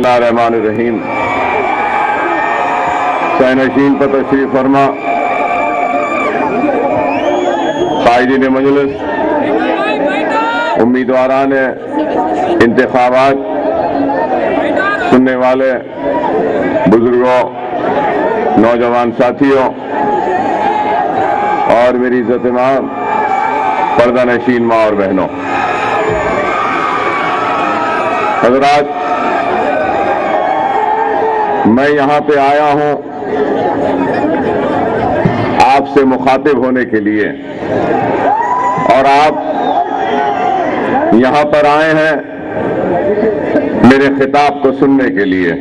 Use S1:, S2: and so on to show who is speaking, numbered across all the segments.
S1: बिस्मिल्लाहिर्रहमानिर्रहीम। सैनशीन पर तशरीफ फरमा, कायदीन मजलिस, उम्मीदवारान इंतखाबात, सुनने वाले बुजुर्गों, नौजवान साथियों और मेरी इज्जत मां, पर्दा नशीन मां और बहनों, हजरात, मैं यहां पे आया हूं आपसे मुखातिब होने के लिए और आप यहां पर आए हैं मेरे खिताब को सुनने के लिए।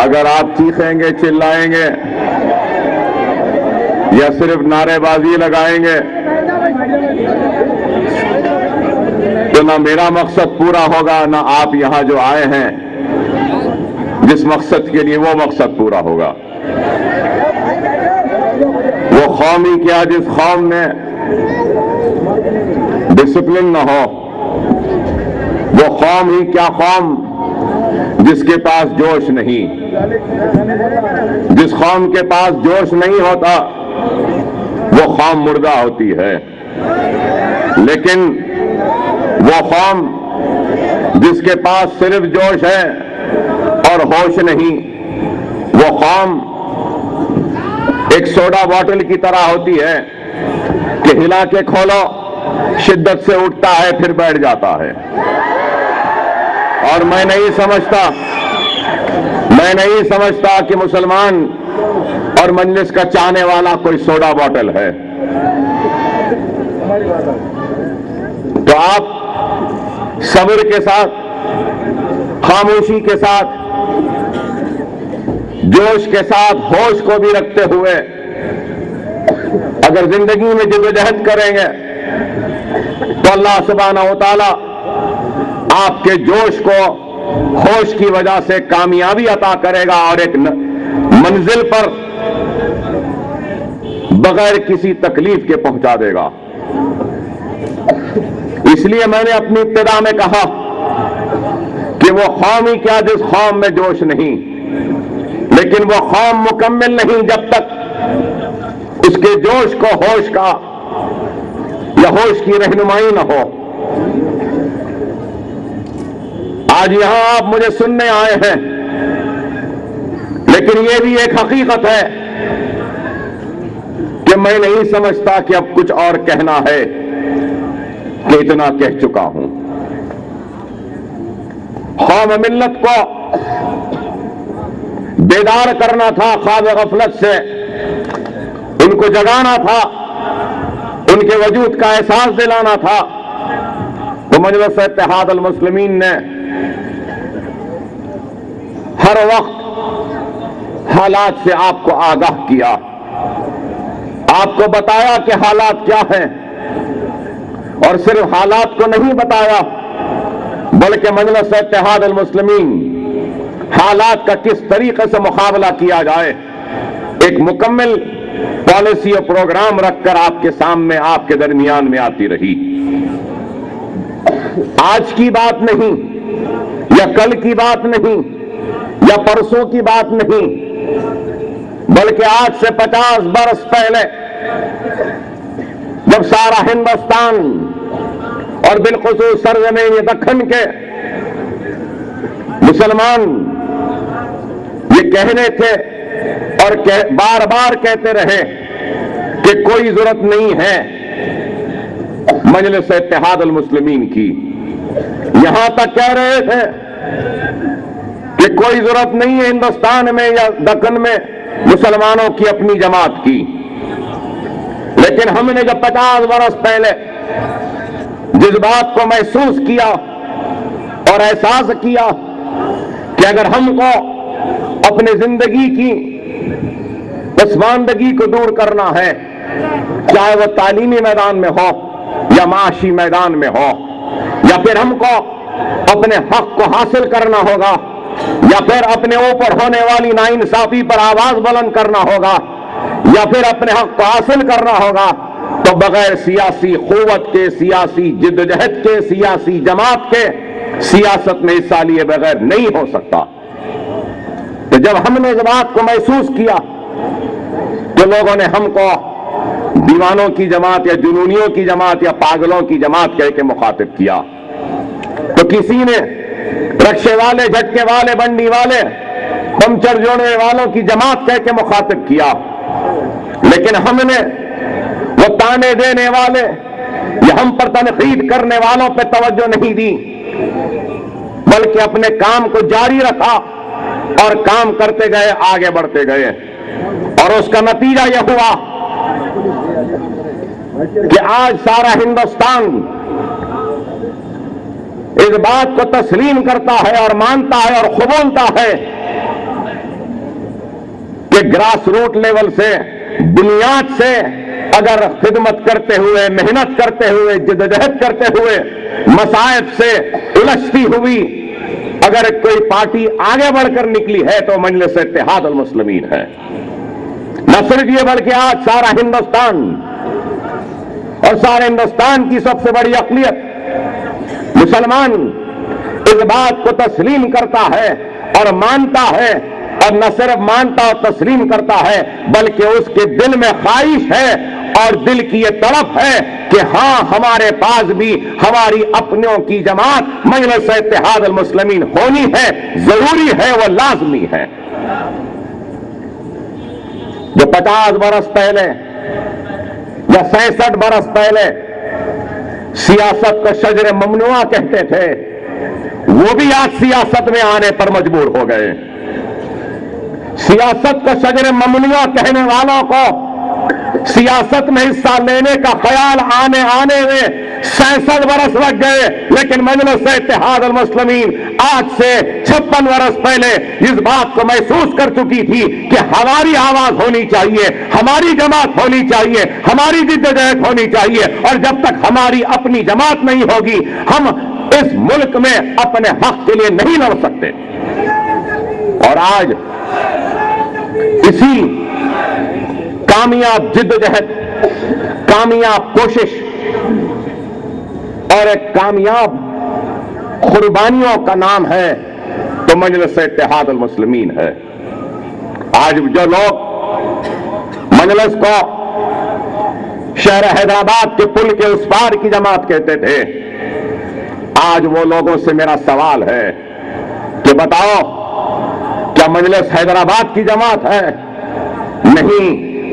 S1: अगर आप चीखेंगे, चिल्लाएंगे या सिर्फ नारेबाजी लगाएंगे तो ना मेरा मकसद पूरा होगा, ना आप यहां जो आए हैं जिस मकसद के लिए, वो मकसद पूरा होगा। वो कौम ही क्या जिस कौम में डिसिप्लिन न हो, वो कौम ही क्या कौम जिसके पास जोश नहीं। जिस कौम के पास जोश नहीं होता वो कौम मुर्दा होती है। लेकिन वो कौम जिसके पास सिर्फ जोश है और होश नहीं, वो कौम एक सोडा बोतल की तरह होती है कि हिला के खोलो, शिद्दत से उठता है, फिर बैठ जाता है। और मैं नहीं समझता कि मुसलमान और मजलिस का चाहने वाला कोई सोडा बोतल है। तो आप सब्र के साथ, खामोशी के साथ, जोश के साथ, होश को भी रखते हुए अगर जिंदगी में जद्दोजहद करेंगे तो अल्लाह सुब्हानहू व तआला आपके जोश को होश की वजह से कामयाबी अता करेगा और एक मंजिल पर बगैर किसी तकलीफ के पहुंचा देगा। इसलिए मैंने अपनी इब्तिदा में कहा कि वो कौम ही क्या जिस कौम में जोश नहीं। लेकिन वो कौम मुकम्मल नहीं जब तक उसके जोश को होश का या होश की रहनुमाई न हो। आज यहां आप मुझे सुनने आए हैं, लेकिन यह भी एक हकीकत है कि मैं नहीं समझता कि अब कुछ और कहना है कि इतना कह चुका हूं। कौम मिल्लत को बेदार करना था, ख्वाब गफलत से उनको जगाना था, उनके वजूद का एहसास दिलाना था। तो मजलिस इत्तेहाद अल मुस्लिमीन ने हर वक्त हालात से आपको आगाह किया, आपको बताया कि हालात क्या हैं। और सिर्फ हालात को नहीं बताया बल्कि मजलिस इत्तेहाद अल मुस्लिमीन हालात का किस तरीके से मुकाबला किया जाए, एक मुकम्मल पॉलिसी और प्रोग्राम रखकर आपके सामने, आपके दरमियान में आती रही। आज की बात नहीं, या कल की बात नहीं, या परसों की बात नहीं, बल्कि आज से 50 बरस पहले जब सारा हिंदुस्तान और बिलखुसूस सरजमीन दक्खन के मुसलमान ये कहने थे और बार बार कहते रहे कि कोई जरूरत नहीं है मजलिस इत्तेहाद अल मुस्लिमीन की। यहां तक कह रहे थे कि कोई जरूरत नहीं है हिंदुस्तान में या दक्कन में मुसलमानों की अपनी जमात की। लेकिन हमने जब 50 बरस पहले जिस बात को महसूस किया और एहसास किया कि अगर हमको अपने जिंदगी की पसमानदगी को दूर करना है, चाहे वह तालीमी मैदान में हो या माशी मैदान में हो, या फिर हमको अपने हक को हासिल करना होगा, या फिर अपने ऊपर होने वाली नाइंसाफी पर आवाज बुलंद करना होगा, या फिर अपने हक को हासिल करना होगा, तो बगैर सियासी क़ुव्वत के, सियासी जिद्दोजहद के, सियासी जमात के सियासत में हिस्सा लिए बगैर नहीं हो सकता। तो जब हमने इस बात को महसूस किया तो लोगों ने हमको दीवानों की जमात या जुनूनियों की जमात या पागलों की जमात कह के मुखातिब किया। तो किसी ने रक्शे वाले, झटके वाले, बंडी वाले, पंचर जोड़ने वालों की जमात कह के मुखातिब किया। लेकिन हमने वो ताने देने वाले या हम पर तनकीद करने वालों पर तवज्जो नहीं दी, बल्कि अपने काम को जारी रखा और काम करते गए, आगे बढ़ते गए। और उसका नतीजा यह हुआ कि आज सारा हिंदुस्तान इस बात को तस्लीम करता है और मानता है और कबूलता है कि ग्रास रूट लेवल से, बुनियाद से अगर खिदमत करते हुए, मेहनत करते हुए, जिद्दोजहद करते हुए, मसाइब से उलझती हुई अगर कोई पार्टी आगे बढ़कर निकली है तो मजलिस इत्तेहाद अल मुस्लिमीन है। न सिर्फ ये बल्कि आज सारा हिंदुस्तान और सारे हिंदुस्तान की सबसे बड़ी अक़लियत मुसलमान इस बात को तस्लीम करता है और मानता है, और न सिर्फ मानता और तस्लीम करता है बल्कि उसके दिल में ख्वाहिश है और दिल की ये तड़प है कि हां, हमारे पास भी हमारी अपनों की जमात मजलिस इत्तेहाद अल मुस्लिमीन होनी है, जरूरी है, वो लाजमी है। जो 50 बरस पहले या 66 बरस पहले सियासत को शजर ममनुआ कहते थे, वो भी आज सियासत में आने पर मजबूर हो गए। सियासत को शजर ममनुआ कहने वालों को सियासत में हिस्सा लेने का ख्याल आने में 66 बरस लग गए, लेकिन मजलिस इत्तेहाद अल मुस्लिमीन आज से 56 बरस पहले इस बात को महसूस कर चुकी थी कि हमारी आवाज होनी चाहिए, हमारी जमात होनी चाहिए, हमारी जिद्दोजहद होनी चाहिए, और जब तक हमारी अपनी जमात नहीं होगी हम इस मुल्क में अपने हक के लिए नहीं लड़ सकते। और आज इसी कामयाब जिद्दोजहद, कामयाब कोशिश और एक कामयाब कुर्बानियों का नाम है तो मजलिस इत्तेहाद अल मुस्लिमीन है। आज जो लोग मजलिस को शहर हैदराबाद के पुल के उस पार की जमात कहते थे, आज वो लोगों से मेरा सवाल है कि बताओ, क्या मजलिस हैदराबाद की जमात है? नहीं,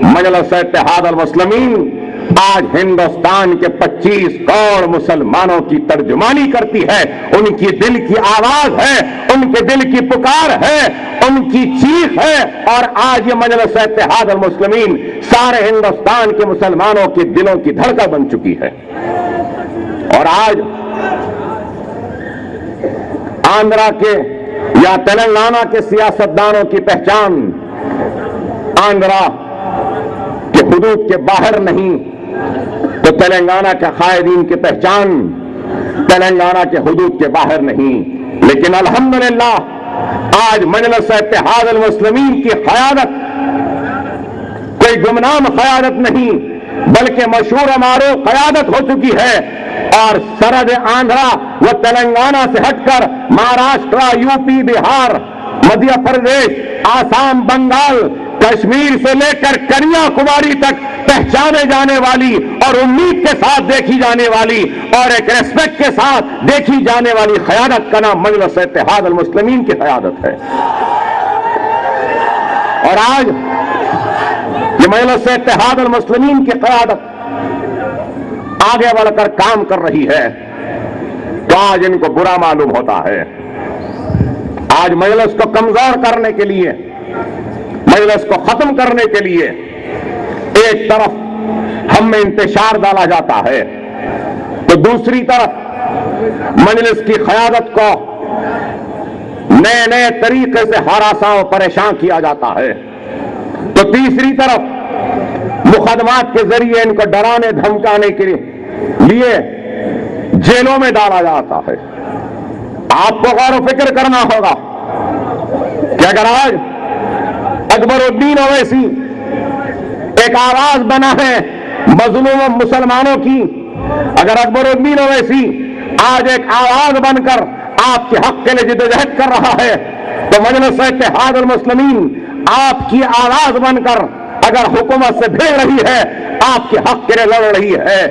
S1: मजलिस इत्तेहाद अल मुस्लिमीन आज हिंदुस्तान के 25 करोड़ मुसलमानों की तर्जुमानी करती है, उनकी दिल की आवाज है, उनके दिल की पुकार है, उनकी चीख है। और आज ये मजलिस इत्तेहाद अल मुस्लिमीन सारे हिंदुस्तान के मुसलमानों के दिलों की धड़कन बन चुकी है। और आज आंध्रा के या तेलंगाना के सियासतदानों की पहचान आंध्रा के हुदूद के बाहर नहीं, तो तेलंगाना के कायदीन की पहचान तेलंगाना के हुदूद के बाहर नहीं। लेकिन अल्हम्दुलिल्लाह आज मजलिस इत्तेहाद अल मुस्लिमीन की क़यादत कोई गुमनाम क़यादत नहीं बल्कि मशहूर मारूफ क़यादत हो चुकी है। और सरहद आंध्रा व तेलंगाना से हटकर महाराष्ट्र, यूपी, बिहार, मध्य प्रदेश, आसाम, बंगाल, कश्मीर से लेकर कन्याकुमारी तक पहचाने जाने वाली और उम्मीद के साथ देखी जाने वाली और एक रेस्पेक्ट के साथ देखी जाने वाली क़यादत का नाम मजलिस इत्तेहाद अल मुस्लिमीन की क़यादत है। और आज ये मजलिस इत्तेहाद अल मुस्लिमीन की क़यादत आगे बढ़कर काम कर रही है तो आज इनको बुरा मालूम होता है। आज मजलिस को कमजोर करने के लिए, मजलिस को खत्म करने के लिए एक तरफ हम में इंतशार डाला जाता है तो दूसरी तरफ मजलिस की क़यादत को नए नए तरीके से हरासा और परेशान किया जाता है, तो तीसरी तरफ मुकदमात के जरिए इनको डराने धमकाने के लिए जेलों में डाला जाता है। आपको गौर फिक्र करना होगा कि अगर आज अकबरुद्दीन ओवैसी एक आवाज बना है मजलूम मुसलमानों की अगर अकबरुद्दीन ओवैसी आज एक आवाज बनकर आपके हक के लिए जिद्दोजहद कर रहा है, तो मजलिस इत्तेहादुल मुस्लिमीन आपकी आवाज बनकर अगर हुकूमत से भिड़ रही है, आपके हक के लिए लड़ रही है,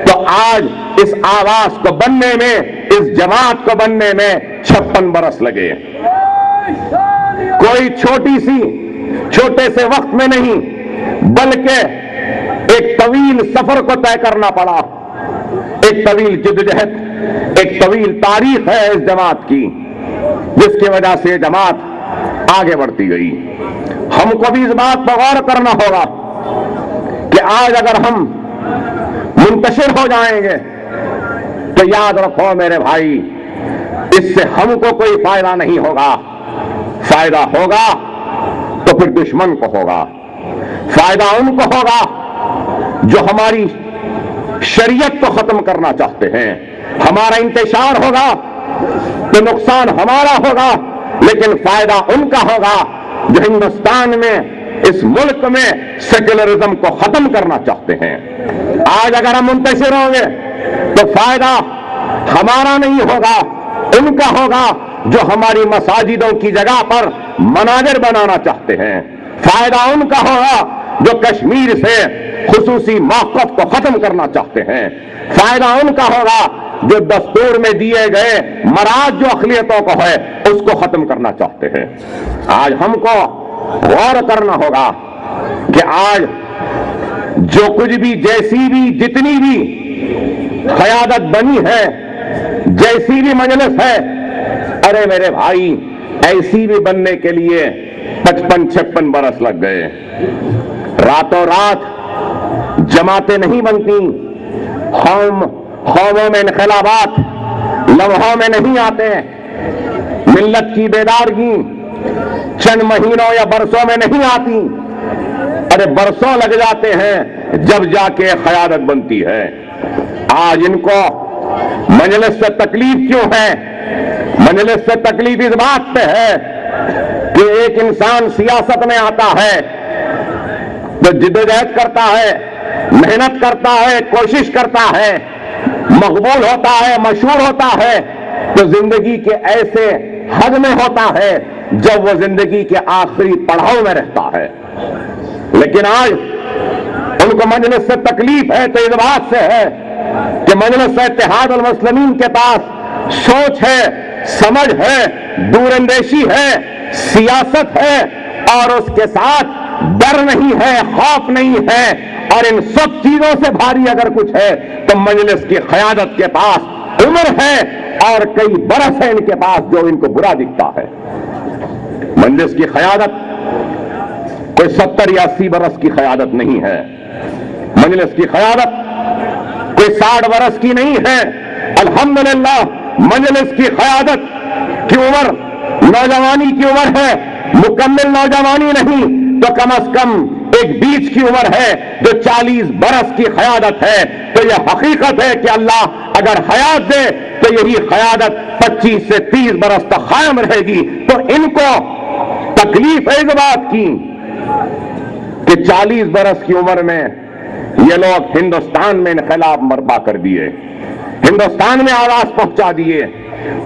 S1: तो आज इस आवाज को बनने में, इस जमात को बनने में 56 बरस लगे। कोई छोटे से वक्त में नहीं, बल्कि एक तवील सफर को तय करना पड़ा। एक तवील जिद्दोजहद, एक तवील तारीख है इस जमात की, जिसकी वजह से जमात आगे बढ़ती गई। हमको भी इस बात पर गौर करना होगा कि आज अगर हम मुंतशिर हो जाएंगे तो याद रखो मेरे भाई, इससे हमको कोई फायदा नहीं होगा। फायदा होगा तो फिर दुश्मन को होगा। फायदा उनको होगा जो हमारी शरीयत को खत्म करना चाहते हैं। हमारा इंतशार होगा तो नुकसान हमारा होगा, लेकिन फायदा उनका होगा जो हिंदुस्तान में, इस मुल्क में सेक्युलरिज्म को खत्म करना चाहते हैं। आज अगर हम मुंतशिर होंगे तो फायदा हमारा नहीं होगा, उनका होगा जो हमारी मसाजिदों की जगह पर मनाजिर बनाना चाहते हैं। फायदा उनका होगा जो कश्मीर से खुसूसी मौक़िफ़ को खत्म करना चाहते हैं। फायदा उनका होगा जो दस्तूर में दिए गए मराज जो अक़लियतों को है, उसको खत्म करना चाहते हैं। आज हमको गौर करना होगा कि आज जो कुछ भी, जैसी भी, जितनी भी क़यादत बनी है, जैसी भी मजलिस है, अरे मेरे भाई, ऐसी भी बनने के लिए 55-56 बरस लग गए। रातों रात जमातें नहीं बनती, खौमों में इनक़लाबात लम्हों में नहीं आते। मिल्लत की बेदारगी चंद महीनों या बरसों में नहीं आती, अरे बरसों लग जाते हैं जब जाके क़यादत बनती है। आज इनको मजलिस से तकलीफ क्यों है? मजलिस से तकलीफ इस बात पे है कि एक इंसान सियासत में आता है तो जिद्दोजहद करता है, मेहनत करता है, कोशिश करता है, मकबूल होता है, मशहूर होता है, तो जिंदगी के ऐसे हद में होता है जब वो जिंदगी के आखिरी पड़ाव में रहता है। लेकिन आज उनको मजलिस से तकलीफ है तो इस बात से है कि मजलिस इत्तेहादुल मुस्लिमीन के पास सोच है, समझ है, दूरंदेशी है, सियासत है, और उसके साथ डर नहीं है, खौफ नहीं है, और इन सब चीजों से भारी अगर कुछ है तो मजलिस की क़यादत के पास उम्र है और कई बरस है इनके पास जो इनको बुरा दिखता है। मजलिस की क़यादत कोई 70 या 80 बरस की क़यादत नहीं है। मजलिस की क़यादत कोई 60 बरस की नहीं है। अल्हम्दुलिल्लाह मजलिस की क़यादत की उम्र नौजवानी की उम्र है, मुकम्मल नौजवानी नहीं तो कम से कम एक बीच की उम्र है जो 40 बरस की क़यादत है। तो यह हकीकत है कि अल्लाह अगर हयात दे तो यही क़यादत 25 से 30 बरस तक कायम रहेगी। तो इनको तकलीफ है इस बात की कि 40 बरस की उम्र में ये लोग हिंदुस्तान में इनक़लाब बर्पा कर दिए, हिंदुस्तान में आवाज पहुंचा दिए।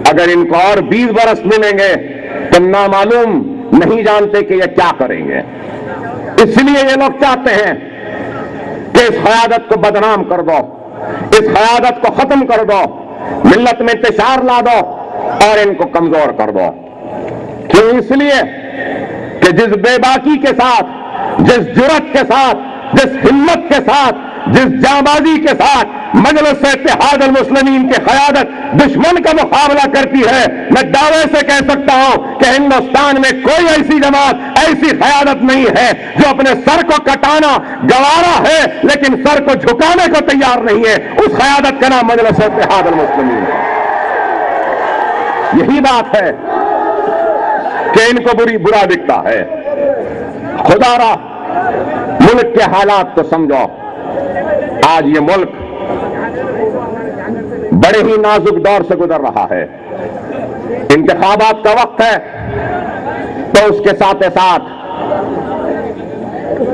S1: अगर इनको और 20 बरस मिलेंगे तो नामालूम नहीं जानते कि ये क्या करेंगे। इसलिए ये लोग चाहते हैं कि इस क़यादत को बदनाम कर दो, इस क़यादत को खत्म कर दो, मिल्लत में इंतशार ला दो और इनको कमजोर कर दो। क्यों? इसलिए कि जिस बेबाकी के साथ, जिस जुर्रत के साथ, जिस हिम्मत के साथ, जिस जाबाजी के साथ मजलिस इत्तेहादुल मुस्लिमीन की क़यादत दुश्मन का मुकाबला करती है, मैं दावे से कह सकता हूं कि हिंदुस्तान में कोई ऐसी जमात, ऐसी क़यादत नहीं है जो अपने सर को कटाना गवारा है लेकिन सर को झुकाने को तैयार नहीं है। उस क़यादत का नाम मजलिस इत्तेहादुल मुस्लिमीन है। यही बात है कि इनको बुरा दिखता है। खुदारा मुल्क के हालात को समझो। आज ये मुल्क बड़े ही नाजुक दौर से गुजर रहा है। इंतखाबात का वक्त है तो उसके साथ साथ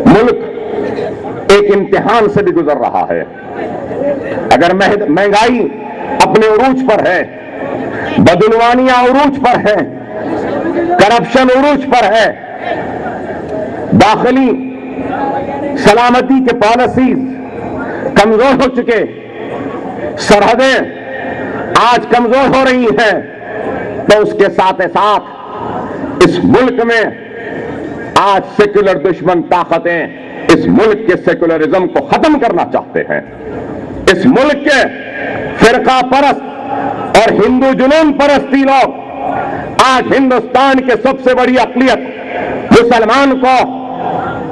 S1: मुल्क एक इम्तिहान से भी गुजर रहा है। अगर महंगाई अपने उरूज पर है, बदनवानियां उरूज पर है, करप्शन उरूज पर है, दाखिली सलामती के पॉलिसीज कमजोर हो चुके, सरहदें आज कमजोर हो रही हैं, तो उसके साथ साथ इस मुल्क में आज सेक्युलर दुश्मन ताकतें इस मुल्क के सेक्युलरिज्म को खत्म करना चाहते हैं। इस मुल्क के फिरका परस्त और हिंदू जुनून परस्ती लोग आज हिंदुस्तान के सबसे बड़ी अक़लियत मुसलमान को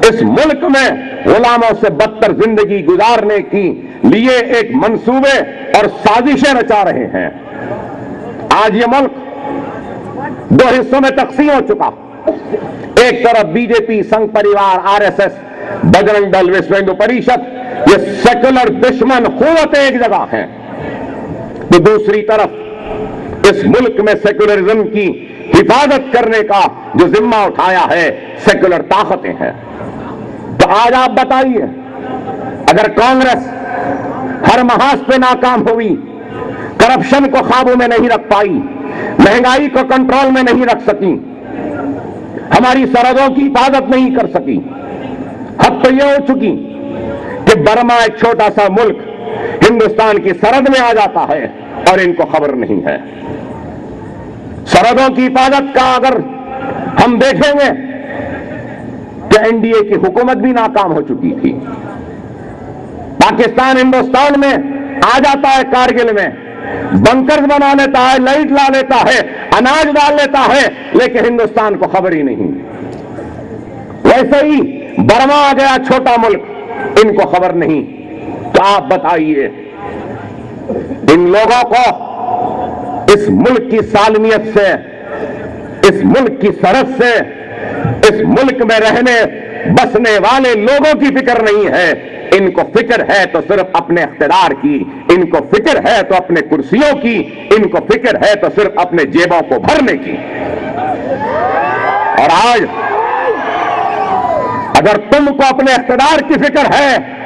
S1: इस मुल्क में गुलामों से बदतर जिंदगी गुजारने की लिए एक मंसूबे और साजिशें रचा रहे हैं। आज ये मुल्क दो हिस्सों में तकसीम हो चुका। एक तरफ बीजेपी, संघ परिवार, आरएसएस, बजरंग दल, विश्व हिंदू परिषद, ये सेकुलर दुश्मन कुव्वतें एक जगह हैं, तो दूसरी तरफ इस मुल्क में सेकुलरिज्म की हिफाजत करने का जो जिम्मा उठाया है सेकुलर ताकतें हैं। तो आज आप बताइए, अगर कांग्रेस हर महाज पे नाकाम हुई, करप्शन को काबू में नहीं रख पाई, महंगाई को कंट्रोल में नहीं रख सकी, हमारी सरहदों की हिफाजत नहीं कर सकी, हद तो यह हो चुकी कि बर्मा एक छोटा सा मुल्क हिंदुस्तान की सरहद में आ जाता है और इनको खबर नहीं है। सरहदों की हिफाजत का अगर हम देखेंगे कि एनडीए की हुकूमत भी नाकाम हो चुकी थी। पाकिस्तान हिंदुस्तान में आ जाता है, कारगिल में बंकर्स बना लेता है, लाइट ला लेता है, अनाज डाल लेता है, लेकिन हिंदुस्तान को खबर ही नहीं। वैसे ही बर्मा आ गया, छोटा मुल्क, इनको खबर नहीं। तो आप बताइए, इन लोगों को इस मुल्क की सालमियत से, इस मुल्क की सरहद से, इस मुल्क में रहने बसने वाले लोगों की फिक्र नहीं है। इनको फिक्र है तो सिर्फ अपने इख्तिदार की, इनको फिक्र है तो अपने कुर्सियों की, इनको फिक्र है तो सिर्फ अपने जेबों को भरने की। और आज अगर तुमको अपने इख्तिदार की फिक्र है,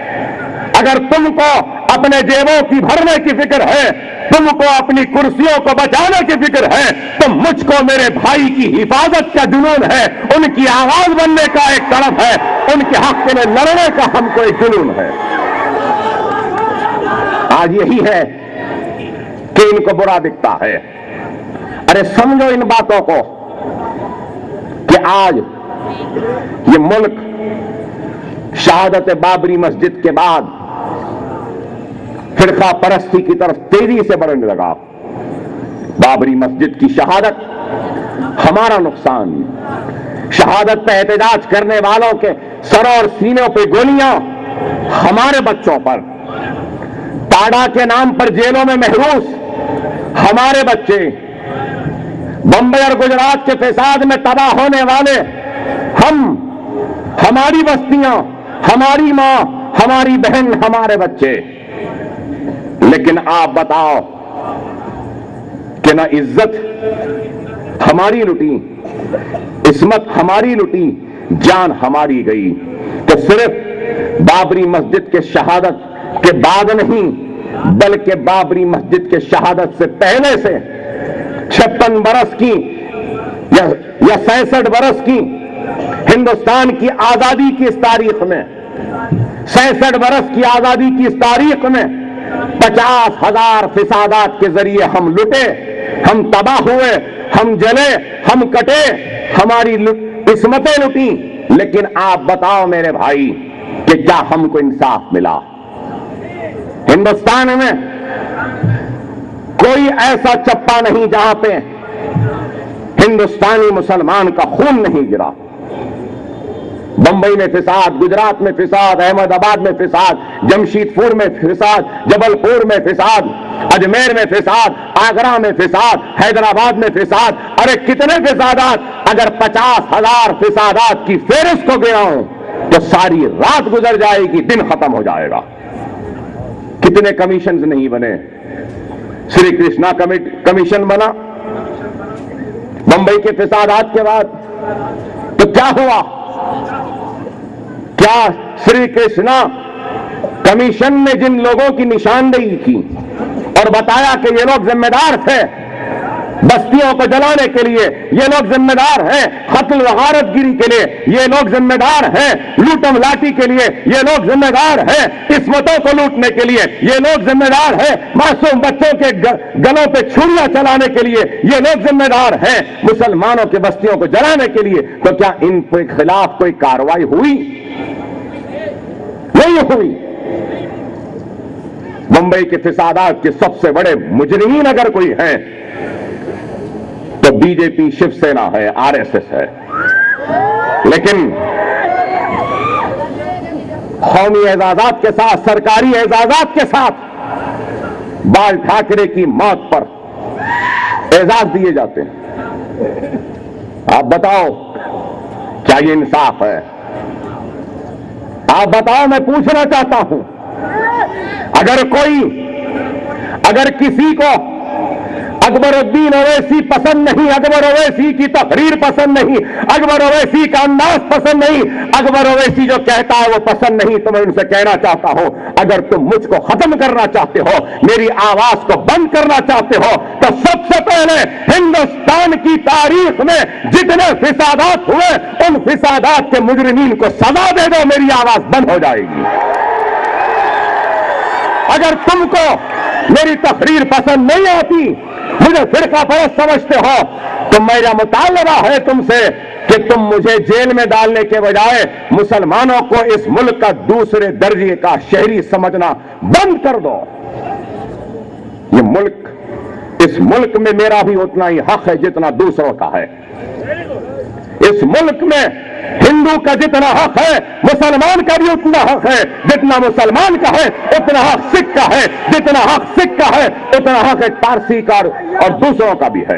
S1: अगर तुमको अपने जेबों की भरने की फिक्र है, तुमको अपनी कुर्सियों को बचाने की फिक्र है, तो मुझको मेरे भाई की हिफाजत का जुनून है, उनकी आवाज बनने का एक तड़प है, उनके हक में लड़ने का हमको एक जुनून है। आज यही है कि इनको बुरा दिखता है। अरे समझो इन बातों को कि आज ये मुल्क शहादत बाबरी मस्जिद के बाद फिरका परस्ती की तरफ तेजी से बढ़ने लगा। बाबरी मस्जिद की शहादत हमारा नुकसान, शहादत पे एहतजाज करने वालों के सरों और सीनों पे गोलियां हमारे बच्चों पर, टाडा के नाम पर जेलों में महरूस हमारे बच्चे, बंबई और गुजरात के फसाद में तबाह होने वाले हम, हमारी बस्तियां, हमारी मां, हमारी बहन, हमारे बच्चे। लेकिन आप बताओ कि ना इज्जत हमारी लुटी, इस्मत हमारी लुटी, जान हमारी गई, तो सिर्फ बाबरी मस्जिद के शहादत के बाद नहीं, बल्कि बाबरी मस्जिद के शहादत से पहले से 56 बरस की या 66 बरस की हिंदुस्तान की आजादी की इस तारीख में, 66 बरस की आजादी की इस तारीख में 50,000 फिसादात के जरिए हम लुटे, हम तबाह हुए, हम जले, हम कटे, हमारी इस्मतें लुटी। लेकिन आप बताओ मेरे भाई कि क्या हमको इंसाफ मिला? हिंदुस्तान में कोई ऐसा चप्पा नहीं जहां पे हिंदुस्तानी मुसलमान का खून नहीं गिरा। बंबई में फिसाद, गुजरात में फिसाद, अहमदाबाद में फिसाद, जमशेदपुर में फिसाद, जबलपुर में फिसाद, अजमेर में फिसाद, आगरा में फिसाद, हैदराबाद में फिसाद। अरे कितने फिसादात! अगर 50,000 फिसादात की फेहरिस्त को गिनाऊं तो सारी रात गुजर जाएगी, दिन खत्म हो जाएगा। कितने कमीशन नहीं बने? श्री कृष्णा कमीशन बना बंबई के फिसादात के बाद, तो क्या हुआ? क्या श्री कृष्णा कमीशन ने जिन लोगों की निशानदेही की और बताया कि ये लोग जिम्मेदार थे बस्तियों को जलाने के लिए, ये लोग जिम्मेदार हैं कत्ल व गारतगिरी के लिए, ये लोग जिम्मेदार हैं लूटम लाठी के लिए, ये लोग जिम्मेदार हैं इस्मतों को लूटने के लिए, ये लोग जिम्मेदार हैं मासूम बच्चों के गलों पे छुरियां चलाने के लिए, ये लोग जिम्मेदार हैं मुसलमानों की बस्तियों को जलाने के लिए। तो क्या इनके खिलाफ कोई कार्रवाई हुई? नहीं हुई। मुंबई के फिसादात के सबसे बड़े मुजरिमीन अगर कोई हैं तो बीजेपी, शिवसेना है, आरएसएस है। लेकिन कौमी एजाजात के साथ, सरकारी एजाजात के साथ बाल ठाकरे की मौत पर एजाज दिए जाते हैं। आप बताओ क्या ये इंसाफ है? आप बताओ, मैं पूछना चाहता हूं, अगर किसी को अकबरुद्दीन ओवैसी पसंद नहीं, अकबर ओवैसी की तहरीर पसंद नहीं, अकबर ओवैसी का अंदाज पसंद नहीं, अकबर ओवैसी जो कहता है वो पसंद नहीं, तो मैं उनसे कहना चाहता हूं, अगर तुम मुझको खत्म करना चाहते हो, मेरी आवाज को बंद करना चाहते हो, तो सबसे पहले हिंदुस्तान की तारीख में जितने फिसादात हुए उन फिसादात के मुजरिमीन को सजा दे दो, मेरी आवाज बंद हो जाएगी। अगर तुमको मेरी तहरीर पसंद नहीं आती, मुझे फिरका परस्त समझते हो, तो मेरा मुतालबा है तुमसे कि तुम मुझे जेल में डालने के बजाय मुसलमानों को इस मुल्क का दूसरे दर्जे का शहरी समझना बंद कर दो। इस मुल्क में मेरा भी उतना ही हक है जितना दूसरों का है। इस मुल्क में हिंदू का जितना हक है, मुसलमान का भी उतना हक है। जितना मुसलमान का है उतना हक सिख का है, जितना हक सिख का है उतना हक एक पारसी का और दूसरों का भी है।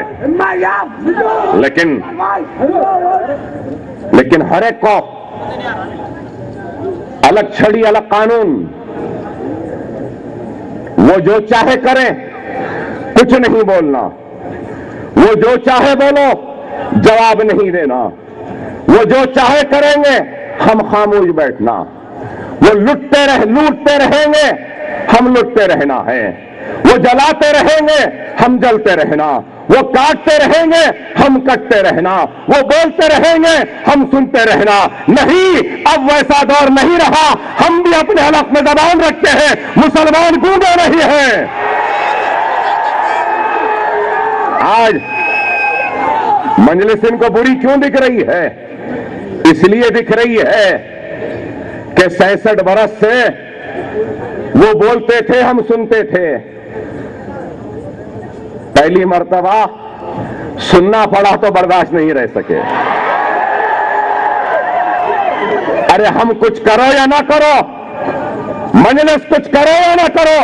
S1: लेकिन हर एक को अलग छड़ी, अलग कानून, वो जो चाहे करें, कुछ नहीं बोलना, वो जो चाहे बोलो, जवाब नहीं देना, वो जो चाहे करेंगे, हम खामोश बैठना, वो लूटते रहेंगे, हम लुटते रहना है, वो जलाते रहेंगे, हम जलते रहना, वो काटते रहेंगे, हम कटते रहना, वो बोलते रहेंगे, हम सुनते रहना। नहीं, अब वैसा दौर नहीं रहा, हम भी अपने हलक में जबान रखते हैं, मुसलमान गूंगे नहीं है। आज मजलिस इनको बुरी क्यों दिख रही है? इसलिए दिख रही है कि 66 बरस से वो बोलते थे, हम सुनते थे। पहली मर्तबा सुनना पड़ा तो बर्दाश्त नहीं रह सके। अरे हम कुछ करो या ना करो, मजलिस कुछ करो या ना करो,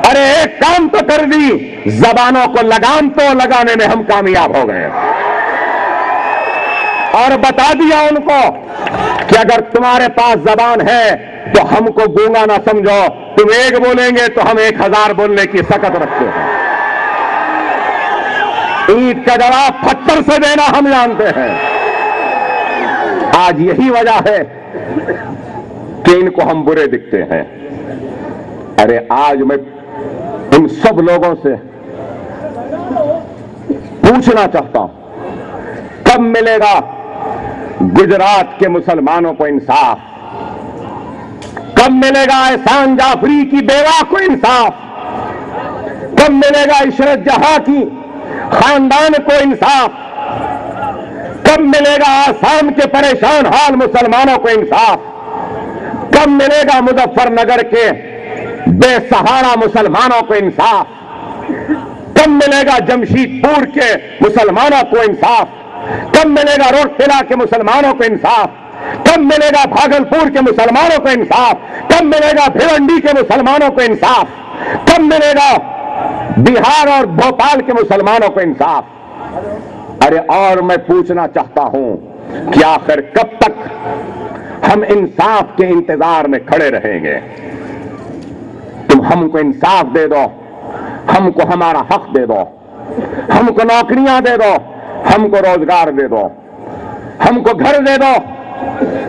S1: अरे एक काम तो कर दी, जबानों को लगाम तो लगाने में हम कामयाब हो गए और बता दिया उनको कि अगर तुम्हारे पास जबान है तो हमको गूंगा ना समझो, तुम एक बोलेंगे तो हम 1000 बोलने की सकत रखते हैं। ईंट का जवाब पत्थर से देना हम जानते हैं। आज यही वजह है कि इनको हम बुरे दिखते हैं। अरे आज मैं इन सब लोगों से पूछना चाहता हूं, कब मिलेगा गुजरात के मुसलमानों को इंसाफ? कब मिलेगा एहसान जाफरी की बेवा को इंसाफ? कब मिलेगा इशरत जहां की खानदान को इंसाफ? कब मिलेगा आसाम के परेशान हाल मुसलमानों को इंसाफ? कब मिलेगा मुजफ्फरनगर के बेसहारा मुसलमानों को इंसाफ? कब मिलेगा जमशेदपुर के मुसलमानों को इंसाफ? कब मिलेगा रोहतला के मुसलमानों को इंसाफ? कब मिलेगा भागलपुर के मुसलमानों को इंसाफ? कब मिलेगा भिवंडी के मुसलमानों को इंसाफ? कब मिलेगा बिहार और भोपाल के मुसलमानों को इंसाफ? अरे और मैं पूछना चाहता हूं कि आखिर कब तक हम इंसाफ के इंतजार में खड़े रहेंगे? तुम हमको इंसाफ दे दो, हमको हमारा हक दे दो, हमको नौकरियां दे दो, हमको रोजगार दे दो, हमको घर दे दो,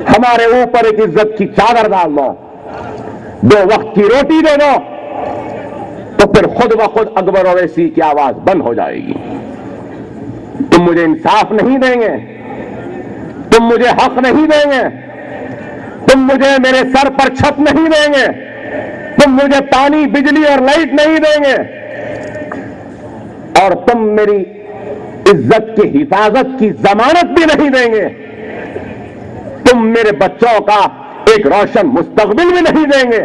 S1: हमारे ऊपर एक इज्जत की चादर डाल दो, 2 वक्त की रोटी दे दो, तो फिर खुद ब खुद अकबर ओवैसी की आवाज बंद हो जाएगी। तुम मुझे इंसाफ नहीं देंगे, तुम मुझे हक नहीं देंगे, तुम मुझे मेरे सर पर छत नहीं देंगे, तुम मुझे पानी, बिजली और लाइट नहीं देंगे, और तुम मेरी इज्जत की हिफाजत की जमानत भी नहीं देंगे, तुम मेरे बच्चों का एक रोशन मुस्तकबिल भी नहीं देंगे,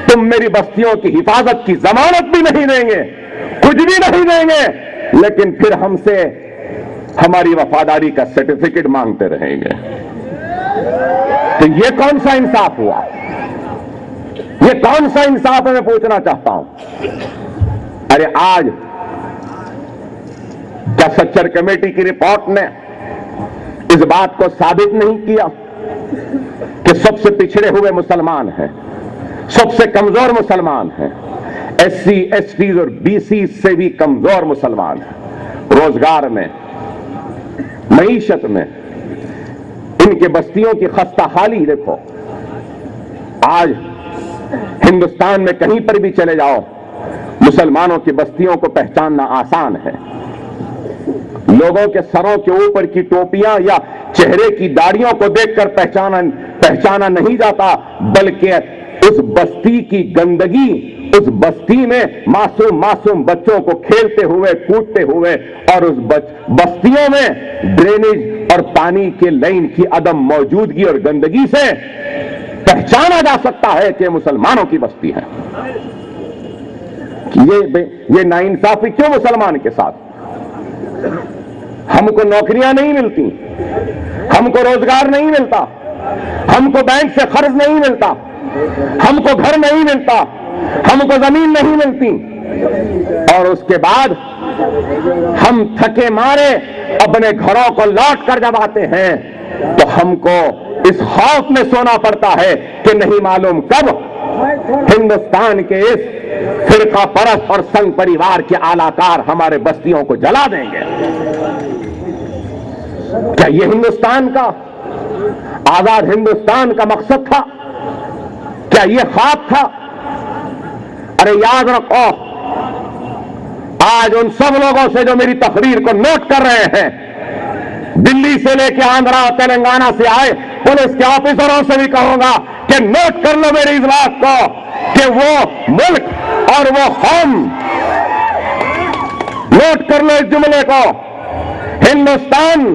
S1: तुम मेरी बस्तियों की हिफाजत की जमानत भी नहीं देंगे, कुछ भी नहीं देंगे, लेकिन फिर हमसे हमारी वफादारी का सर्टिफिकेट मांगते रहेंगे। तो ये कौन सा इंसाफ हुआ? ये कौन सा इंसाफ है, मैं पूछना चाहता हूं। अरे आज क्या सच्चर कमेटी की रिपोर्ट ने इस बात को साबित नहीं किया कि सबसे पिछड़े हुए मुसलमान हैं, सबसे कमजोर मुसलमान हैं, एससी, एसटी और बीसी से भी कमजोर मुसलमान हैं, रोजगार में, मईशत में, इनके बस्तियों की खस्ता हाली देखो। आज हिंदुस्तान में कहीं पर भी चले जाओ, मुसलमानों की बस्तियों को पहचानना आसान है। लोगों के सरों के ऊपर की टोपियां या चेहरे की दाढ़ियों को देखकर पहचाना नहीं जाता, बल्कि उस बस्ती की गंदगी, उस बस्ती में मासूम मासूम बच्चों को खेलते हुए, कूदते हुए, और उस बस्तियों में ड्रेनेज और पानी के लाइन की अदम मौजूदगी और गंदगी से पहचाना जा सकता है कि मुसलमानों की बस्ती है। ये नाइंसाफी क्यों मुसलमान के साथ? हमको नौकरियां नहीं मिलती, हमको रोजगार नहीं मिलता, हमको बैंक से कर्ज नहीं मिलता, हमको घर नहीं मिलता, हमको जमीन नहीं मिलती, और उसके बाद हम थके मारे अपने घरों को लौट कर जब आते हैं तो हमको इस खौफ में सोना पड़ता है कि नहीं मालूम कब हिंदुस्तान के इस फिरका परस्त और संघ परिवार के आलाकार हमारे बस्तियों को जला देंगे। क्या ये हिंदुस्तान का, आजाद हिंदुस्तान का मकसद था? क्या ये ख्वाब था? अरे याद रखो, आज उन सब लोगों से जो मेरी तकरीर को नोट कर रहे हैं, दिल्ली से लेकर आंध्रा और तेलंगाना से आए पुलिस के ऑफिसरों से भी कहूंगा कि नोट कर लो मेरी इस बात को कि वो मुल्क और वो कौम, नोट कर लो इस जुमले को, हिंदुस्तान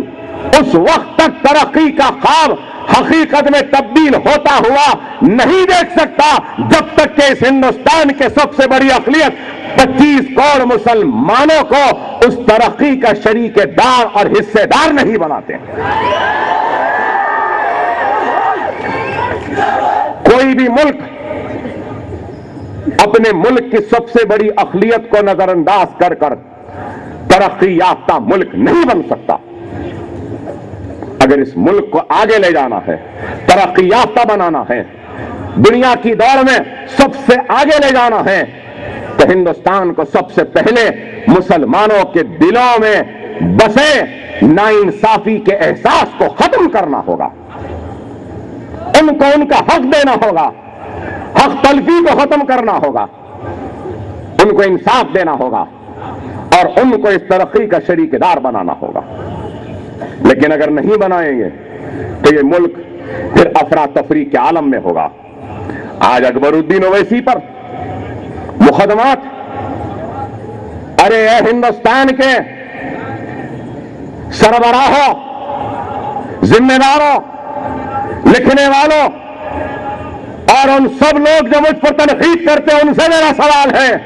S1: उस वक्त तक तरक्की का ख्वाब हकीकत में तब्दील होता हुआ नहीं देख सकता जब तक कि इस हिंदुस्तान के सबसे बड़ी अक़लियत 25 करोड़ मुसलमानों को उस तरक्की का शरीकेदार और हिस्सेदार नहीं बनाते। कोई भी मुल्क अपने मुल्क की सबसे बड़ी अक़लियत को नजरअंदाज कर कर तरक्की याफ्ता मुल्क नहीं बन सकता। अगर इस मुल्क को आगे ले जाना है, तरक्की याफ्ता बनाना है, दुनिया की दौड़ में सबसे आगे ले जाना है, तो हिंदुस्तान को सबसे पहले मुसलमानों के दिलों में बसे नाइंसाफी के एहसास को खत्म करना होगा, उनको उनका हक देना होगा, हक तलफी को खत्म करना होगा, उनको इंसाफ देना होगा और उनको इस तरक्की का शरीकेदार बनाना होगा। लेकिन अगर नहीं बनाएंगे तो ये मुल्क फिर अफरा तफरी के आलम में होगा। आज अकबरुद्दीन ओवैसी पर मुकदमात, अरे हिंदुस्तान के सरबराहों, जिम्मेदारों, लिखने वालों और उन सब लोग जो मुझ पर तनकीद करते हैं, उनसे मेरा सवाल है,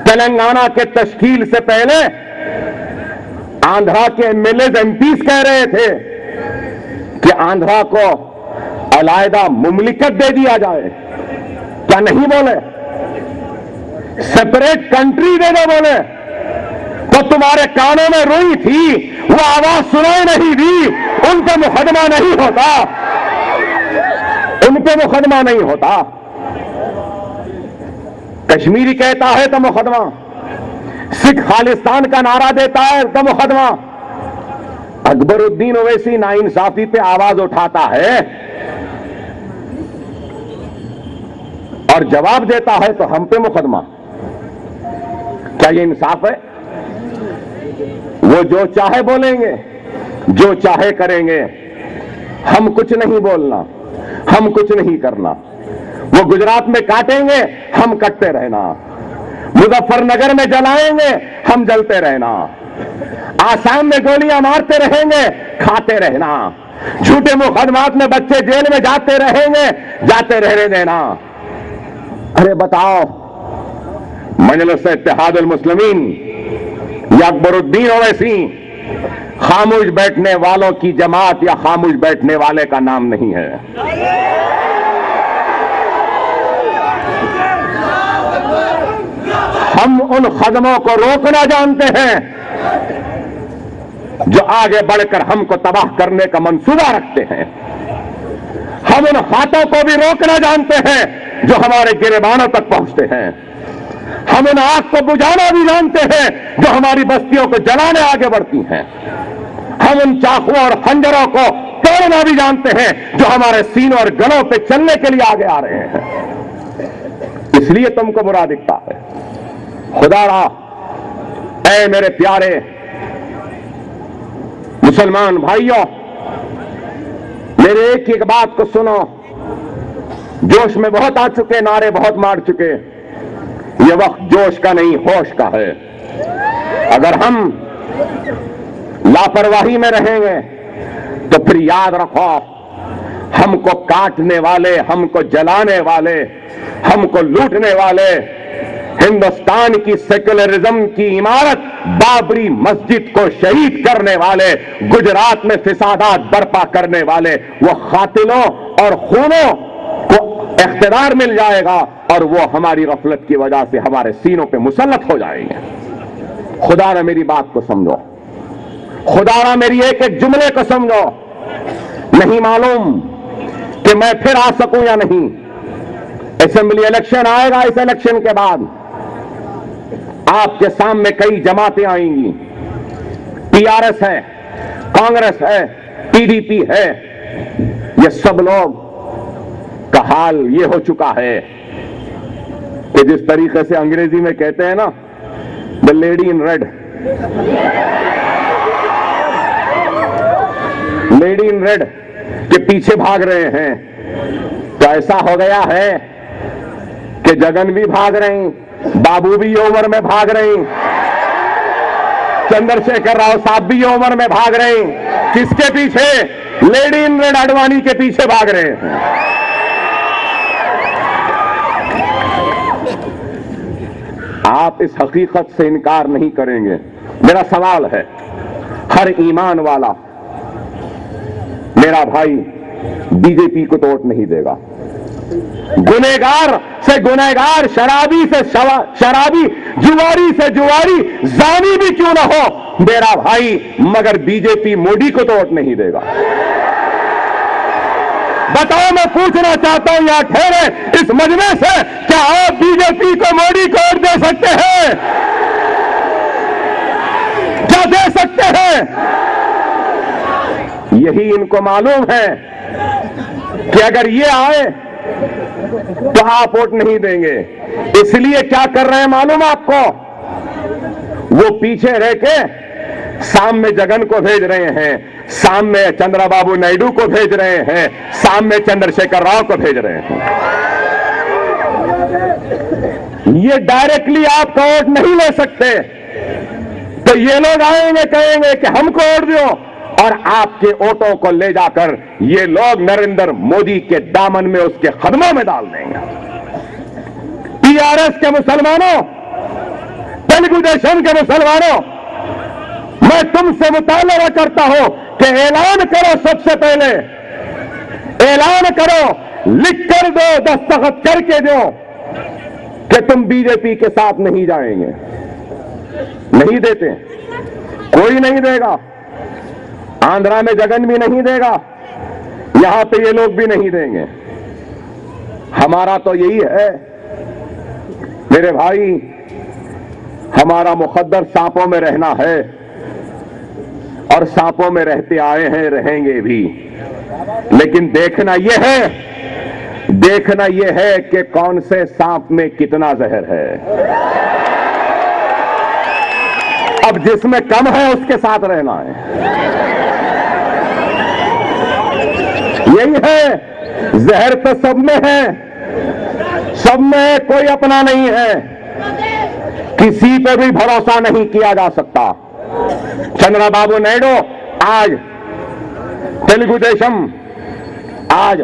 S1: तेलंगाना के तश्कील से पहले आंध्रा के एमएलए एमपीज कह रहे थे कि आंध्रा को अलग मुमलिकत दे दिया जाए, क्या नहीं बोले? सेपरेट कंट्री दे दो बोले, तो तुम्हारे कानों में रुई थी, वो आवाज सुनाई नहीं दी, उन पे मुकदमा नहीं होता, उन पे मुकदमा नहीं होता। कश्मीरी कहता है तो मुकदमा, सिख खालिस्तान का नारा देता है तो मुकदमा, अकबरुद्दीन ओवैसी नाइंसाफी पे आवाज उठाता है और जवाब देता है तो हम पे मुकदमा। क्या ये इंसाफ है? वो जो चाहे बोलेंगे, जो चाहे करेंगे, हम कुछ नहीं बोलना, हम कुछ नहीं करना। वो गुजरात में काटेंगे, हम कटते रहना। मुजफ्फरनगर में जलाएंगे, हम जलते रहना। आसाम में गोलियां मारते रहेंगे, खाते रहना। झूठे मुकदमात में बच्चे जेल में जाते रहेंगे, जाते रहने देना। अरे बताओ, मजलिस इत्तेहादुल मुस्लिमीन या अकबरुद्दीन ओवैसी खामोश बैठने वालों की जमात या खामोश बैठने वाले का नाम नहीं है। हम उन कदमों को रोकना जानते हैं जो आगे बढ़कर हमको तबाह करने का मंसूबा रखते हैं। हम उन हाथों को भी रोकना जानते हैं जो हमारे गिरेबानों तक पहुंचते हैं। हम उन आग को बुझाना भी जानते हैं जो हमारी बस्तियों को जलाने आगे बढ़ती हैं। हम उन चाकुओं और खंजरों को तोड़ना भी जानते हैं जो हमारे सीनों और गलों पे चलने के लिए आगे आ रहे हैं। इसलिए तुमको बुरा दिखता है। खुदारा, ऐ मेरे प्यारे मुसलमान भाइयों, मेरे एक एक बात को सुनो। जोश में बहुत आ चुके, नारे बहुत मार चुके। ये वक्त जोश का नहीं, होश का है। अगर हम लापरवाही में रहेंगे तो फिर याद रखो, हमको काटने वाले, हमको जलाने वाले, हमको लूटने वाले, हिंदुस्तान की सेक्युलरिज्म की इमारत बाबरी मस्जिद को शहीद करने वाले, गुजरात में फिसादात बर्पा करने वाले, वो कातिलों और खूनों को इख्तियार मिल जाएगा और वो हमारी गफलत की वजह से हमारे सीनों पे मुसल्लत हो जाएंगे। खुदा ने मेरी बात को समझो, खुदा ने मेरी एक एक जुमले को समझो। नहीं मालूम कि मैं फिर आ सकूं या नहीं। असेंबली इलेक्शन आएगा, इस इलेक्शन के बाद आपके सामने कई जमातें आएंगी। टीआरएस है, कांग्रेस है, पीडीपी है। ये सब लोग का हाल ये हो चुका है कि जिस तरीके से अंग्रेजी में कहते हैं ना, the lady in red, lady in red के पीछे भाग रहे हैं। तो ऐसा हो गया है कि जगन भी भाग रही, बाबू भी ये उम्र में भाग रही, चंद्रशेखर राव साहब भी ये उम्र में भाग रही। किसके पीछे? लेडी इन रेड आडवाणी के पीछे भाग रहे हैं। आप इस हकीकत से इनकार नहीं करेंगे। मेरा सवाल है, हर ईमान वाला मेरा भाई बीजेपी को तो वोट नहीं देगा। गुनहगार से गुनहगार, शराबी से शराबी, जुआरी से जुआरी, जानी भी क्यों ना हो मेरा भाई, मगर बीजेपी मोदी को तो वोट नहीं देगा। बताओ, मैं पूछना चाहता हूं यहां ठहरे इस मजमे से, क्या आप बीजेपी को, मोदी को वोट दे सकते हैं? क्या दे सकते हैं? यही इनको मालूम है कि अगर ये आए तो आप वोट नहीं देंगे। इसलिए क्या कर रहे हैं मालूम आपको? वो पीछे रह के सामने जगन को भेज रहे हैं, सामने चंद्रबाबू नायडू को भेज रहे हैं, सामने चंद्रशेखर राव को भेज रहे हैं। ये डायरेक्टली आपका वोट नहीं ले सकते। तो ये लोग आएंगे, कहेंगे कि हमको वोट दो, और आपके वोटों को ले जाकर ये लोग नरेंद्र मोदी के दामन में, उसके कदमों में डाल देंगे। टीआरएस के मुसलमानों, तेलुगु देशम के मुसलमानों, मैं तुमसे मुतालबा करता हूं कि ऐलान करो, सबसे पहले ऐलान करो, लिख कर दो, दस्तखत करके दो कि तुम बीजेपी के साथ नहीं जाएंगे। नहीं देते, कोई नहीं देगा। आंध्रा में जगन भी नहीं देगा, यहां पे ये लोग भी नहीं देंगे। हमारा तो यही है मेरे भाई, हमारा मुकद्दर सांपों में रहना है। और सांपों में रहते आए हैं, रहेंगे भी। लेकिन देखना यह है कि कौन से सांप में कितना जहर है। अब जिसमें कम है उसके साथ रहना है। यही है, जहर तो सब में है, सब में, कोई अपना नहीं है, किसी पे भी भरोसा नहीं किया जा सकता। चंद्रबाबू नायडू आज तेलुगु देशम आज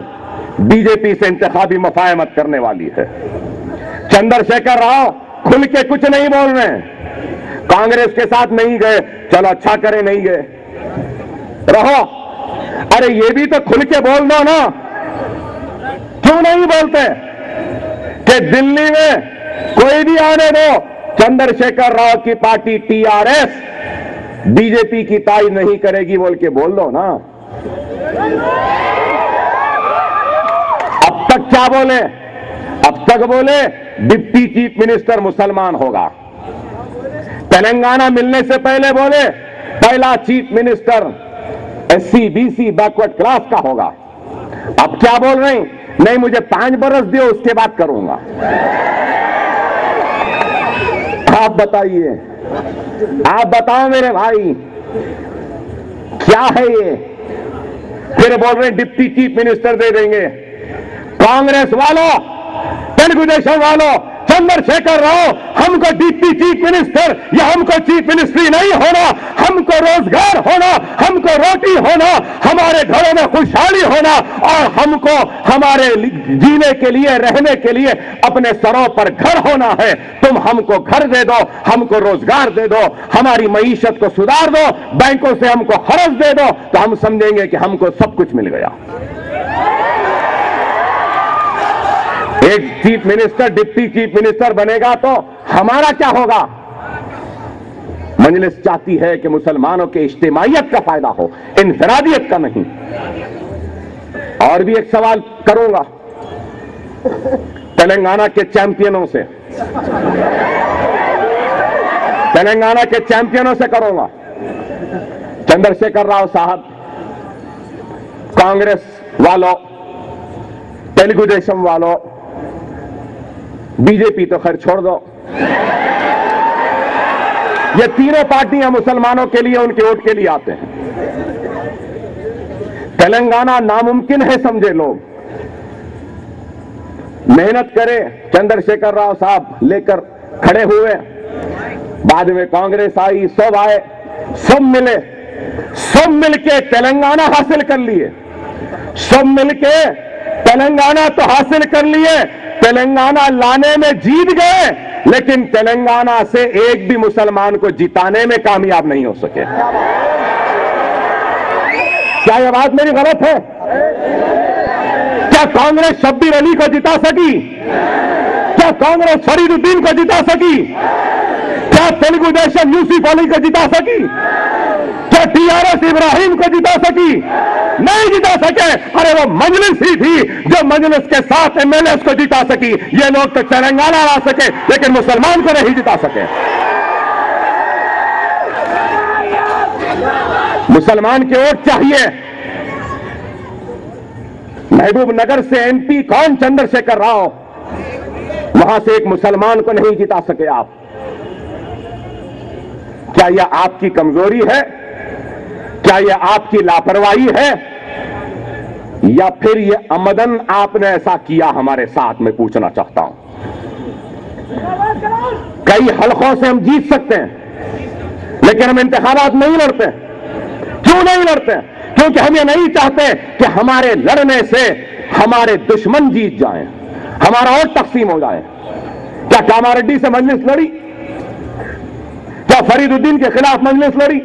S1: बीजेपी से इंतखाबी मुफाहमत करने वाली है। चंद्रशेखर राव खुल के कुछ नहीं बोल रहे हैं, कांग्रेस के साथ नहीं गए, चलो अच्छा करे नहीं गए, रहो। अरे ये भी तो खुल के बोल दो ना, क्यों नहीं बोलते कि दिल्ली में कोई भी आने दो, चंद्रशेखर राव की पार्टी टीआरएस बीजेपी की ताई नहीं करेगी बोल के बोल दो ना। अब तक क्या बोले? अब तक बोले डिप्टी चीफ मिनिस्टर मुसलमान होगा। तेलंगाना मिलने से पहले बोले पहला chief minister SC BC backward class का होगा। अब क्या बोल रहे हैं? नहीं, मुझे 5 बरस दियो उसके बाद करूंगा। आप बताइए, आप बताओ मेरे भाई, क्या है ये? फिर बोल रहे हैं डिप्टी चीफ मिनिस्टर दे देंगे। कांग्रेस वालों, तेलुगु देशम वालों, चंद्रशेखर राव, हमको डिप्टी चीफ मिनिस्टर या हमको चीफ मिनिस्ट्री नहीं होना, हमको रोजगार होना, हमको रोटी होना, हमारे घरों में खुशहाली होना और हमको हमारे जीने के लिए, रहने के लिए अपने सरों पर घर होना है। तुम हमको घर दे दो, हमको रोजगार दे दो, हमारी मईशत को सुधार दो, बैंकों से हमको खर्च दे दो, तो हम समझेंगे कि हमको सब कुछ मिल गया। एक chief minister deputy chief minister बनेगा तो हमारा क्या होगा? मजलिस चाहती है कि मुसलमानों के इज्तिमाइयत का फायदा हो, इनफरादियत का नहीं। और भी एक सवाल करूंगा तेलंगाना के चैंपियनों से, तेलंगाना के चैंपियनों से करूंगा। चंद्रशेखर राव साहब, कांग्रेस वालों, तेलुगु देशम वालों, बीजेपी तो खैर छोड़ दो, ये तीनों पार्टियां मुसलमानों के लिए, उनके वोट के लिए आते हैं। तेलंगाना नामुमकिन है समझे लोग, मेहनत करे, चंद्रशेखर राव साहब लेकर खड़े हुए, बाद में कांग्रेस आई, सब आए, सब मिले, सब मिलके तेलंगाना हासिल कर लिए, सब मिलके तेलंगाना तो हासिल कर लिए, तेलंगाना लाने में जीत गए, लेकिन तेलंगाना से एक भी मुसलमान को जिताने में कामयाब नहीं हो सके। क्या यह बात मेरी गलत है? क्या कांग्रेस शब्बीर अली को जिता सकी? क्या कांग्रेस फरीदुद्दीन को जिता सकी? क्या तेलुगु देशम यूसुफ अली को जिता सकी? क्या टीआरएस इब्राहिम को जिता सकी? नहीं जिता सके। अरे वो मजलिस ही थी जो मजलिस के साथ एमएलए को जिता सकी। ये लोग तो तेलंगाना ला सके लेकिन मुसलमान को नहीं जिता सके। मुसलमान के वोट चाहिए। महबूब नगर से एमपी कौन? चंद्रशेखर राव, वहां से एक मुसलमान को नहीं जिता सके आप। क्या यह आपकी कमजोरी है? क्या यह आपकी लापरवाही है, या फिर यह अमदन आपने ऐसा किया हमारे साथ? में पूछना चाहता हूं। कई हलकों से हम जीत सकते हैं लेकिन हम इंतखाबात नहीं लड़ते। क्यों नहीं लड़ते? क्योंकि हम ये नहीं चाहते कि हमारे लड़ने से हमारे दुश्मन जीत जाएं, हमारा और तकसीम हो जाए। क्या कामारेड्डी से मजलिस लड़ी? क्या फरीदुद्दीन के खिलाफ मजलिस लड़ी?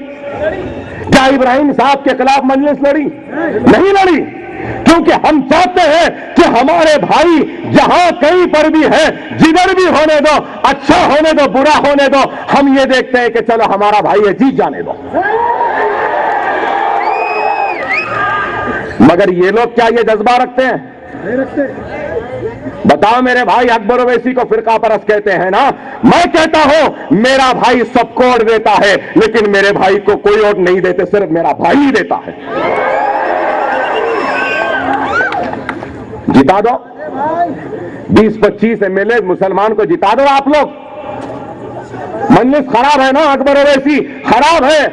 S1: क्या इब्राहिम साहब के खिलाफ मजलिस लड़ी? नहीं लड़ी। क्योंकि हम चाहते हैं कि हमारे भाई जहां कहीं पर भी है, जिधर भी होने दो, अच्छा होने दो, बुरा होने दो, हम ये देखते हैं कि चलो हमारा भाई है, जीत जाने दो। मगर ये लोग क्या ये जज्बा रखते हैं? नहीं रखते। बताओ मेरे भाई, अकबर ओवैसी को फिरका परस्त कहते हैं ना। मैं कहता हूं मेरा भाई सबको वोट देता है, लेकिन मेरे भाई को कोई वोट नहीं देते, सिर्फ मेरा भाई ही देता है। जिता दो 20-25 एमएलए मुसलमान को जिता दो आप लोग। मजलिस खराब है ना, अकबर ओवैसी खराब है,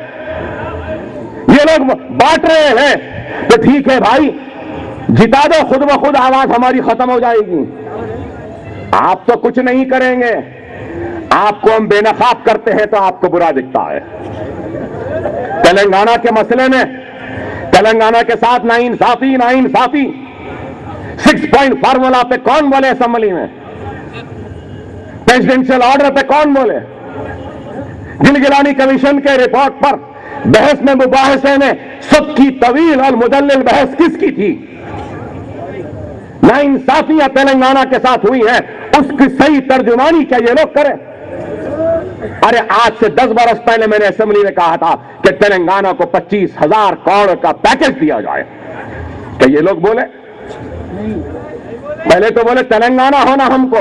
S1: ये लोग बांट रहे हैं, तो ठीक है भाई जिता दो, खुद ब खुद आवाज हमारी खत्म हो जाएगी। आप तो कुछ नहीं करेंगे, आपको हम बेनकाब करते हैं तो आपको बुरा दिखता है। तेलंगाना के मसले में तेलंगाना के साथ नाइंसाफी 6 पॉइंट फार्मूला पे कौन बोले असेंबली में? प्रेसिडेंशियल ऑर्डर पे कौन बोले? गिलगिलानी कमीशन के रिपोर्ट पर बहस में मुबाहसे में सबकी तवील और मुदल्लिल बहस किसकी थी? नाइंसाफियां तेलंगाना के साथ हुई है, उसकी सही तर्जुमानी क्या ये लोग करें? अरे आज से 10 बरस पहले मैंने असेंबली में कहा था कि तेलंगाना को 25,000 करोड़ का पैकेज दिया जाए, क्या ये लोग बोले? पहले तो बोले तेलंगाना होना हमको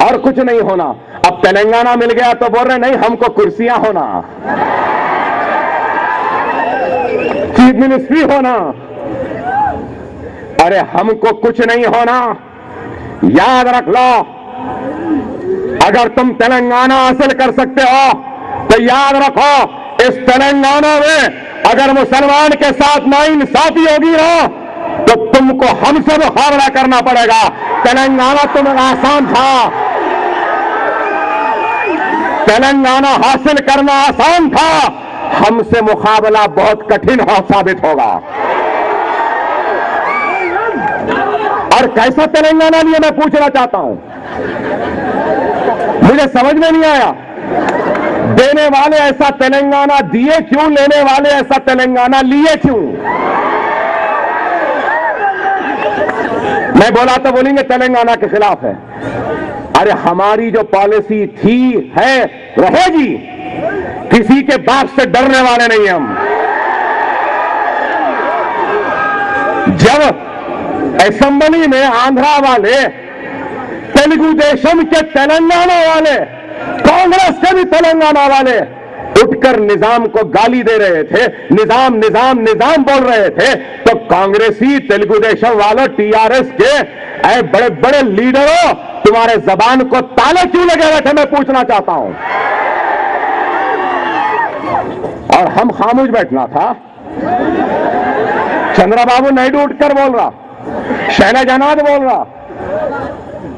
S1: और कुछ नहीं होना, अब तेलंगाना मिल गया तो बोल रहे नहीं हमको कुर्सियां होना, चीफ मिनिस्ट्री होना। अरे हमको कुछ नहीं होना, याद रख लो, अगर तुम तेलंगाना हासिल कर सकते हो तो याद रखो इस तेलंगाना में अगर मुसलमान के साथ नाइंसाफी होगी ना तो तुमको हमसे मुकाबला करना पड़ेगा। तेलंगाना तुम्हें आसान था, तेलंगाना हासिल करना आसान था, हमसे मुकाबला बहुत कठिन साबित होगा। और कैसा तेलंगाना लिए मैं पूछना चाहता हूं, मुझे समझ में नहीं आया। देने वाले ऐसा तेलंगाना दिए क्यों, लेने वाले ऐसा तेलंगाना लिए क्यों? मैं बोला तो बोलेंगे तेलंगाना के खिलाफ है। अरे हमारी जो पॉलिसी थी है रहेगी, किसी के बाप से डरने वाले नहीं हम। जब असेंबली में आंध्रा वाले, तेलुगु देशम के तेलंगाना वाले, कांग्रेस के भी तेलंगाना वाले उठकर निजाम को गाली दे रहे थे, निजाम निजाम निजाम बोल रहे थे, तो कांग्रेसी तेलुगु देशम वालों टीआरएस के ऐ बड़े बड़े लीडरों तुम्हारे जबान को ताले क्यों लगे हुए थे, मैं पूछना चाहता हूं। और हम खामोश बैठना था। चंद्रबाबू नायडू उठकर बोल रहा, शैलजा जनाद बोल रहा,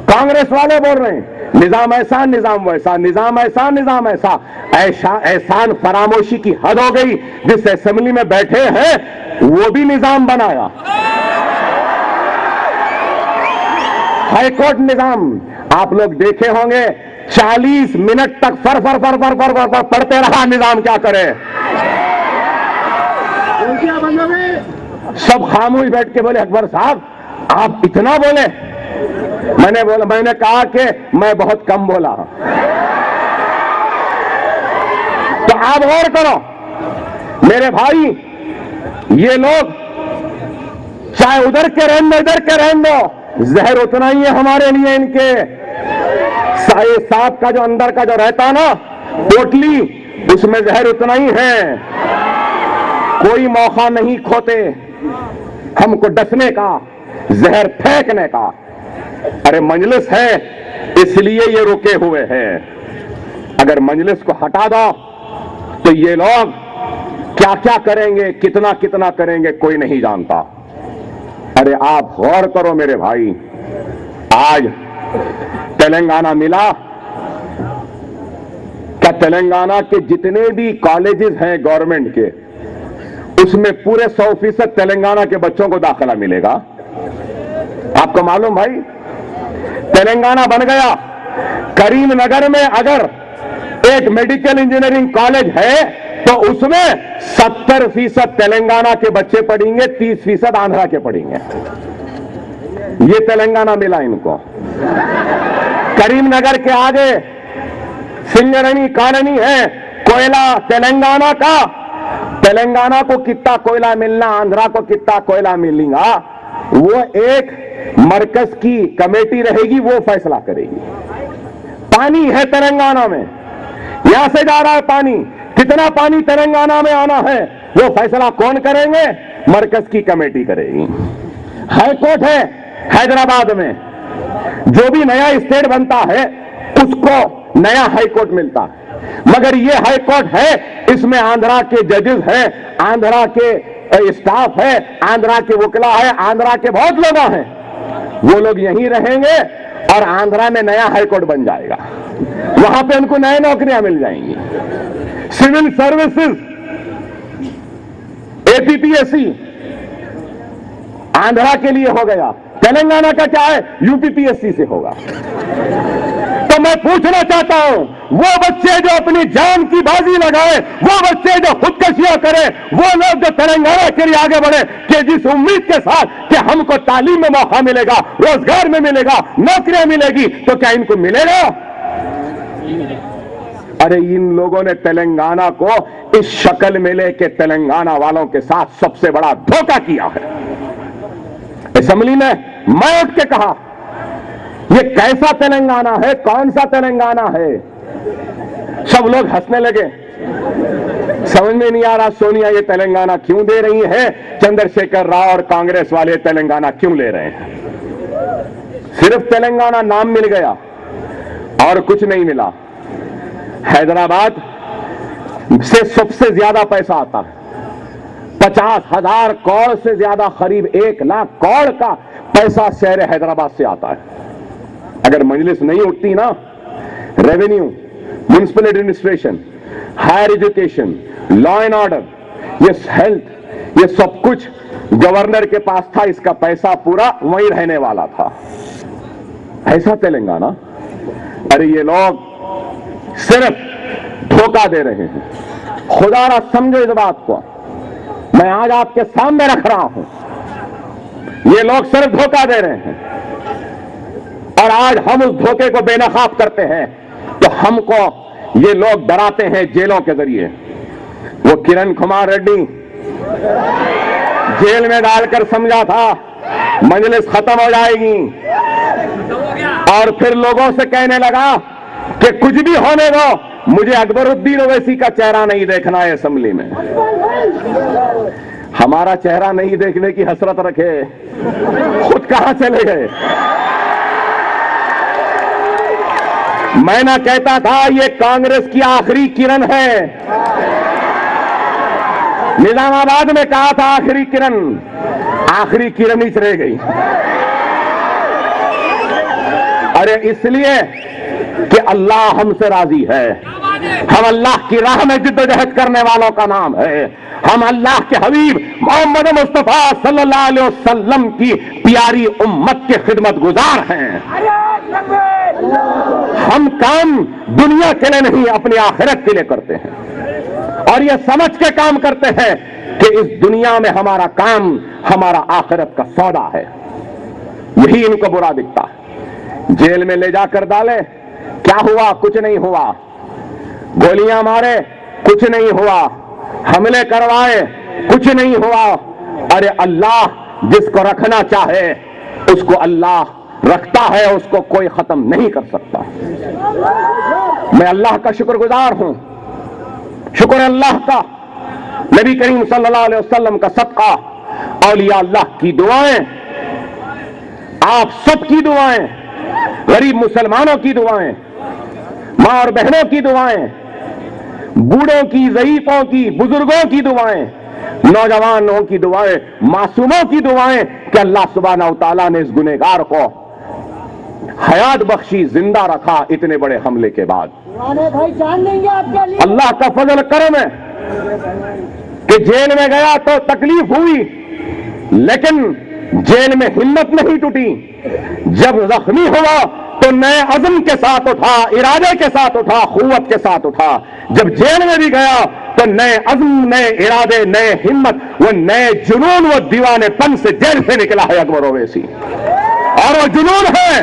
S1: कांग्रेस वाले बोल रहे हैं निजाम ऐसा निजाम वैसा, निजाम ऐसा निजाम ऐसा। एहसान फरामोशी की हद हो गई। जिस असेंबली में बैठे हैं वो भी निजाम बनाया, हाईकोर्ट निजाम। आप लोग देखे होंगे 40 मिनट तक फर फर फर फर फर फर पढ़ते रहा, निजाम क्या करे। सब खामोश बैठ के बोले अकबर साहब आप इतना बोले। मैंने कहा कि मैं बहुत कम बोला। तो आप गौर करो मेरे भाई, ये लोग चाहे उधर के रहने दो इधर के रहने दो, जहर उतना ही है हमारे लिए। इनके सांप का जो अंदर का जो रहता ना पोटली, उसमें जहर उतना ही है। कोई मौका नहीं खोते हमको डसने का, जहर फेंकने का। अरे मजलिस है इसलिए ये रुके हुए हैं। अगर मजलिस को हटा दो तो ये लोग क्या क्या करेंगे, कितना कितना करेंगे कोई नहीं जानता। अरे आप गौर करो मेरे भाई, आज तेलंगाना मिला, क्या तेलंगाना के जितने भी कॉलेजेस हैं गवर्नमेंट के, उसमें पूरे 100% तेलंगाना के बच्चों को दाखिला मिलेगा? आपको मालूम भाई, तेलंगाना बन गया। करीमनगर में अगर एक मेडिकल इंजीनियरिंग कॉलेज है तो उसमें 70% तेलंगाना के बच्चे पढ़ेंगे, 30% आंध्रा के पढ़ेंगे। ये तेलंगाना मिला इनको। करीमनगर के आगे सिंगरनी कॉलोनी है, कोयला तेलंगाना का। तेलंगाना को कितना कोयला मिलना, आंध्रा को कितना कोयला मिलेगा, वो एक मरकज की कमेटी रहेगी, वो फैसला करेगी। पानी है तेलंगाना में, यहां से जा रहा है पानी, कितना पानी तेलंगाना में आना है वो फैसला कौन करेंगे? मरकज की कमेटी करेगी। हाई कोर्ट है हैदराबाद में, जो भी नया स्टेट बनता है उसको नया हाई कोर्ट मिलता है, मगर ये हाई कोर्ट है, इसमें आंध्रा के जजेस हैं, आंध्रा के स्टाफ है, आंध्रा के वकीला है, आंध्रा के बहुत लोग हैं, वो लोग यहीं रहेंगे और आंध्रा में नया हाई कोर्ट बन जाएगा, वहां पे उनको नई नौकरियां मिल जाएंगी। सिविल सर्विसेज एपीपीएससी आंध्रा के लिए हो गया, तेलंगाना का क्या है? यूपीपीएससी से होगा। तो मैं पूछना चाहता हूं, वो बच्चे जो अपनी जान की बाजी लगाए, वो बच्चे जो खुदकशियां करें, वो लोग जो तेलंगाना के लिए आगे बढ़े कि जिस उम्मीद के साथ कि हमको तालीम में मौका मिलेगा, रोजगार में मिलेगा, नौकरियां मिलेगी, तो क्या इनको मिलेगा? अरे इन लोगों ने तेलंगाना को इस शक्ल में लेके तेलंगाना वालों के साथ सबसे बड़ा धोखा किया है। असेंबली में मैं उठ के कहा, ये कैसा तेलंगाना है, कौन सा तेलंगाना है? सब लोग हंसने लगे। समझ में नहीं आ रहा सोनिया ये तेलंगाना क्यों दे रही है, चंद्रशेखर राव और कांग्रेस वाले तेलंगाना क्यों ले रहे हैं? सिर्फ तेलंगाना नाम मिल गया और कुछ नहीं मिला। हैदराबाद से सबसे ज्यादा पैसा आता है, 50,000 करोड़ से ज्यादा, करीब 1 लाख करोड़ का पैसा शहर हैदराबाद से आता है। अगर मजलिस नहीं उठती ना, revenue, municipal administration, higher education, law and order, ये हेल्थ, ये सब कुछ गवर्नर के पास था, इसका पैसा पूरा वहीं रहने वाला था। ऐसा तेलंगाना। अरे ये लोग सिर्फ धोखा दे रहे हैं, खुदारा समझो इस बात को, मैं आज आपके सामने रख रहा हूं, ये लोग सिर्फ धोखा दे रहे हैं और आज हम उस धोखे को बेनकाब करते हैं, तो हमको ये लोग डराते हैं जेलों के जरिए। वो किरण कुमार रेड्डी जेल में डालकर समझा था मजलिस खत्म हो जाएगी, और फिर लोगों से कहने लगा कि कुछ भी होने दो, मुझे अकबरुद्दीन ओवैसी का चेहरा नहीं देखना है असेंबली में। हमारा चेहरा नहीं देखने की हसरत रखे, खुद कहां चले गए? मैं ना कहता था ये कांग्रेस की आखिरी किरण है, निजामाबाद में कहा था आखिरी किरण ही रह गई। अरे इसलिए कि अल्लाह हमसे राजी है, हम अल्लाह की राह में जिद्दोजहद करने वालों का नाम है, हम अल्लाह के हबीब मोहम्मद मुस्तफा सल्लल्लाहु अलैहि वसल्लम की प्यारी उम्मत के खिदमत गुजार हैं। हम काम दुनिया के लिए नहीं, अपनी आखिरत के लिए करते हैं, और ये समझ के काम करते हैं कि इस दुनिया में हमारा काम हमारा आखिरत का सौदा है। यही इनको बुरा दिखता है। जेल में ले जाकर डाले, क्या हुआ? कुछ नहीं हुआ। गोलियां मारे, कुछ नहीं हुआ। हमले करवाए, कुछ नहीं हुआ। अरे अल्लाह जिसको रखना चाहे उसको अल्लाह रखता है, उसको कोई खत्म नहीं कर सकता। मैं अल्लाह का शुक्रगुजार हूं, शुक्र अल्लाह का, नबी करीम सल्लल्लाहु अलैहि वसल्लम का सदका, औलिया अल्लाह की दुआएं, आप सबकी दुआएं, गरीब मुसलमानों की दुआएं, मां और बहनों की दुआएं, बूढ़ों की, ज़ईफों की, बुजुर्गों की दुआएं, नौजवानों की दुआएं, मासूमों की दुआएं कि अल्लाह सुब्हानहू व तआला ने इस गुनहगार को हयात बख्शी, जिंदा रखा इतने बड़े हमले के बाद।
S2: भाई जान देंगे आपके लिए।
S1: अल्लाह का फजल करम है कि जेल में गया तो तकलीफ हुई, लेकिन जेल में हिम्मत नहीं टूटी। जब जख्मी हुआ तो नए अज़्म के साथ उठा, इरादे के साथ उठा, क़ुव्वत के साथ उठा। जब जेल में भी गया तो नए अज़्म, नए इरादे, नए हिम्मत, वो नए जुनून, वो दीवानेपन से जेल से निकला है अकबर ओवैसी। और वो जुनून है,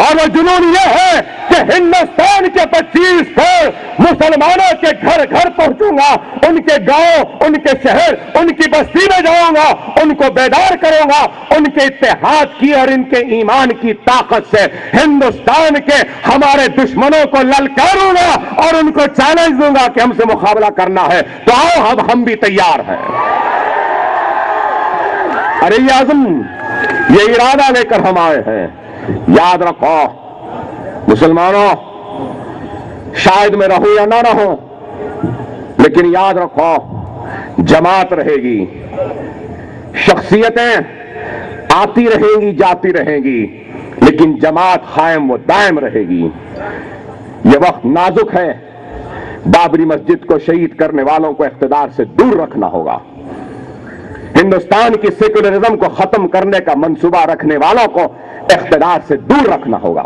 S1: और वो जुनून ये है कि हिंदुस्तान के 25 करोड़ मुसलमानों के घर घर पहुंचूंगा। जाऊंगा, उनके गांव, उनके शहर, उनकी बस्ती में जाऊंगा, उनको बेदार करूंगा, उनके इत्तेहाद की और इनके ईमान की ताकत से हिंदुस्तान के हमारे दुश्मनों को ललकारूंगा और उनको चैलेंज दूंगा कि हमसे मुकाबला करना है तो आओ, अब हम भी तैयार हैं। अरे ये आज़म, ये इरादा लेकर हम आए हैं। याद रखो मुसलमानों, शायद मैं रहूं या ना रहूं, लेकिन याद रखो जमात रहेगी, शख्सियतें आती रहेंगी जाती रहेंगी, लेकिन जमात कायम व दायम रहेगी। यह वक्त नाजुक है, बाबरी मस्जिद को शहीद करने वालों को इख्तिदार से दूर रखना होगा। हिंदुस्तान की सेकुलरिज्म को खत्म करने का मंसूबा रखने वालों को इख्तिदार से दूर रखना होगा।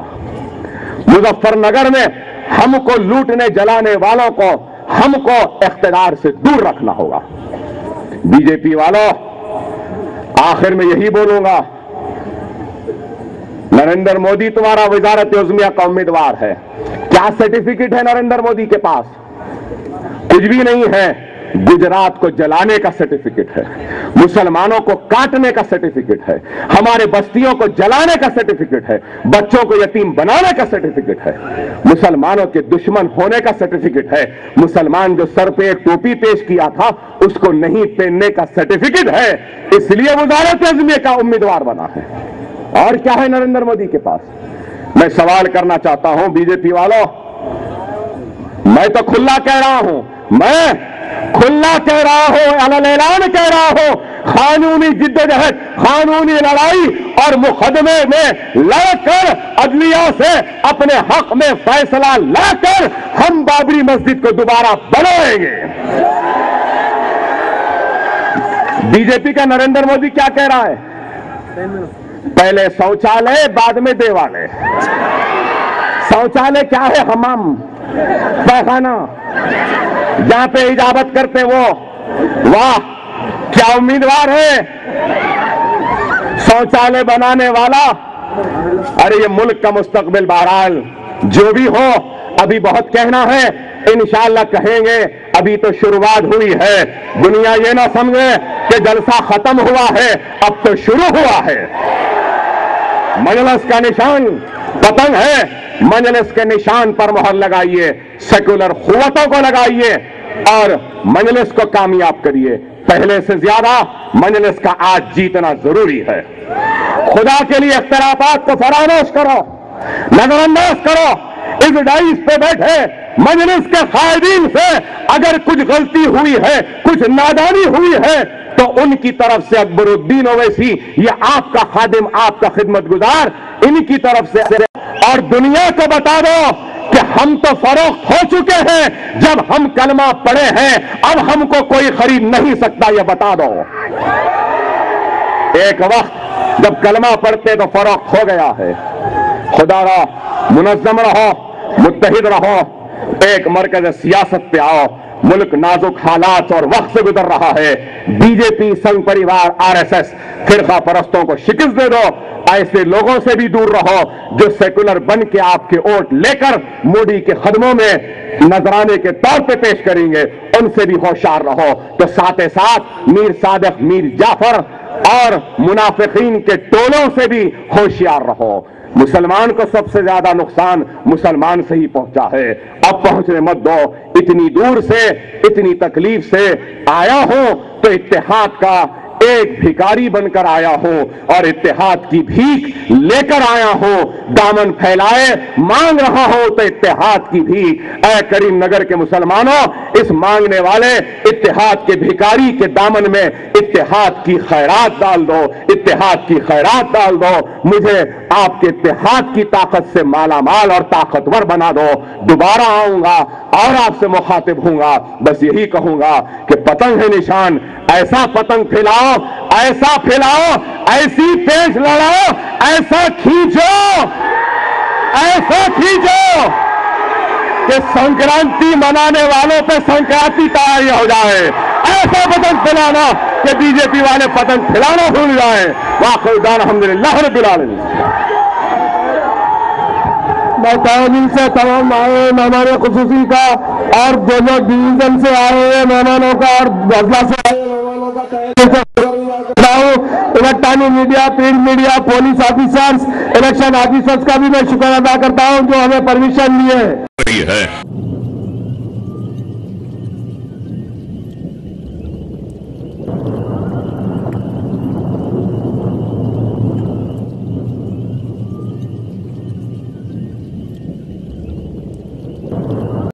S1: मुजफ्फरनगर में हमको लूटने जलाने वालों को हमको इख्तिदार से दूर रखना होगा। बीजेपी वालों, आखिर में यही बोलूंगा, नरेंद्र मोदी तुम्हारा वजारत उज़्मिया का उम्मीदवार है। क्या सर्टिफिकेट है नरेंद्र मोदी के पास? कुछ भी नहीं है। गुजरात को जलाने का सर्टिफिकेट है, मुसलमानों को काटने का सर्टिफिकेट है, हमारे बस्तियों को जलाने का सर्टिफिकेट है, बच्चों को यतीम बनाने का सर्टिफिकेट है, मुसलमानों के दुश्मन होने का सर्टिफिकेट है, मुसलमान जो सर पे एक टोपी पेश किया था उसको नहीं पहनने का सर्टिफिकेट है, इसलिए वज़ारत उज़्मिया का उम्मीदवार बना है। और क्या है नरेंद्र मोदी के पास? मैं सवाल करना चाहता हूं बीजेपी वालों, मैं तो खुला कह रहा हूं, मैं खुला कह रहा हूं, अलग-ऐलान कह रहा हूं, कानूनी जिद्दोजहद, कानूनी लड़ाई और मुकदमे में लड़कर अदलिया से अपने हक में फैसला लाकर हम बाबरी मस्जिद को दोबारा बनाएंगे। बीजेपी का नरेंद्र मोदी क्या कह रहा है? पहले शौचालय, बाद में देवालय। शौचालय क्या है? हमाम, पैखाना, जहां पे इजाजत करते वो। वाह, क्या उम्मीदवार है शौचालय बनाने वाला। अरे ये मुल्क का मुस्तकबिल, बहरहाल जो भी हो, अभी बहुत कहना है, इंशाअल्लाह कहेंगे, अभी तो शुरुआत हुई है। दुनिया ये ना समझे कि जलसा खत्म हुआ है, अब तो शुरू हुआ है। मजलिस का निशान पतंग है, मजलिस के निशान पर मोहर लगाइए, सेकुलर कुव्वतों को लगाइए और मजलिस को कामयाब करिए। पहले से ज्यादा मजलिस का आज जीतना जरूरी है। खुदा के लिए इख्तिलाफात को फरामोश करो, नजरअंदाज करो। इस डाइस पे बैठे मजलिस के कायदीन से अगर कुछ गलती हुई है, कुछ नादानी हुई है, तो उनकी तरफ से अकबरुद्दीन ओवैसी, ये आपका खादिम, आपका खिदमतगुजार, इनकी तरफ से। और दुनिया को बता दो कि हम तो फरोख्त हो चुके हैं, जब हम कलमा पढ़े हैं अब हमको कोई खरीद नहीं सकता, यह बता दो। एक वक्त जब कलमा पढ़ते तो फरोख्त हो गया है। खुदा रहो, मुनज़्ज़म रहो, मुत्तहिद रहो, एक मरकज़ सियासत पे आओ। मुल्क नाजुक हालात और वक्त से गुजर रहा है। बीजेपी, संघ परिवार, आरएसएस, फिरका परस्तों को शिकस्त दे दो। ऐसे लोगों से भी दूर रहो जो सेकुलर बन के आपके वोट लेकर मोदी के खदमों में नजराने के तौर पे पेश करेंगे, उनसे भी होशियार रहो। तो साथ ही साथ मीर सादिक, मीर जाफर और मुनाफिकीन के टोलों से भी होशियार रहो। मुसलमान को सबसे ज्यादा नुकसान मुसलमान से ही पहुंचा है, अब पहुंचने मत दो। इतनी दूर से, इतनी तकलीफ से आया हूं तो इत्तेहाद का एक भिखारी बनकर आया हूं और इत्तेहाद की भीख लेकर आया हूं। दामन फैलाए मांग रहा हूं तो इत्तेहाद की भीख। ऐ करीम नगर के मुसलमानों, इस मांगने वाले इत्तेहाद के भिखारी के दामन में इत्तेहाद की खैरात डाल दो, इत्तेहाद की खैरात डाल दो। मुझे आपके इत्तेहाद की ताकत से मालामाल और ताकतवर बना दो। दोबारा आऊंगा और आपसे मुखातिब हूंगा, बस यही कहूंगा कि पतंग है निशान, ऐसा पतंग फैलाओ, ऐसा फैलाओ, ऐसी पेश लड़ाओ, ऐसा खींचो, ऐसा खींचो कि संक्रांति मनाने वालों पे संक्रांति तैयारी हो जाए। ऐसा पतंग फैलाना कि बीजेपी वाले पतंग फैलाना भूल जाए। वाक़ई अल्हम्दुलिल्लाह रब्बिल आलमीन।
S3: मैं तहे दिल से तमाम आए मेहमान खुसूसी का और दोनों डिवीजन से आए हुए मेहमानों का और बदला से आए मेहमानों का तहे दिल से electronic media, print media, police officers, election officers का भी मैं शुक्र अदा करता हूं जो हमें परमिशन दिए है।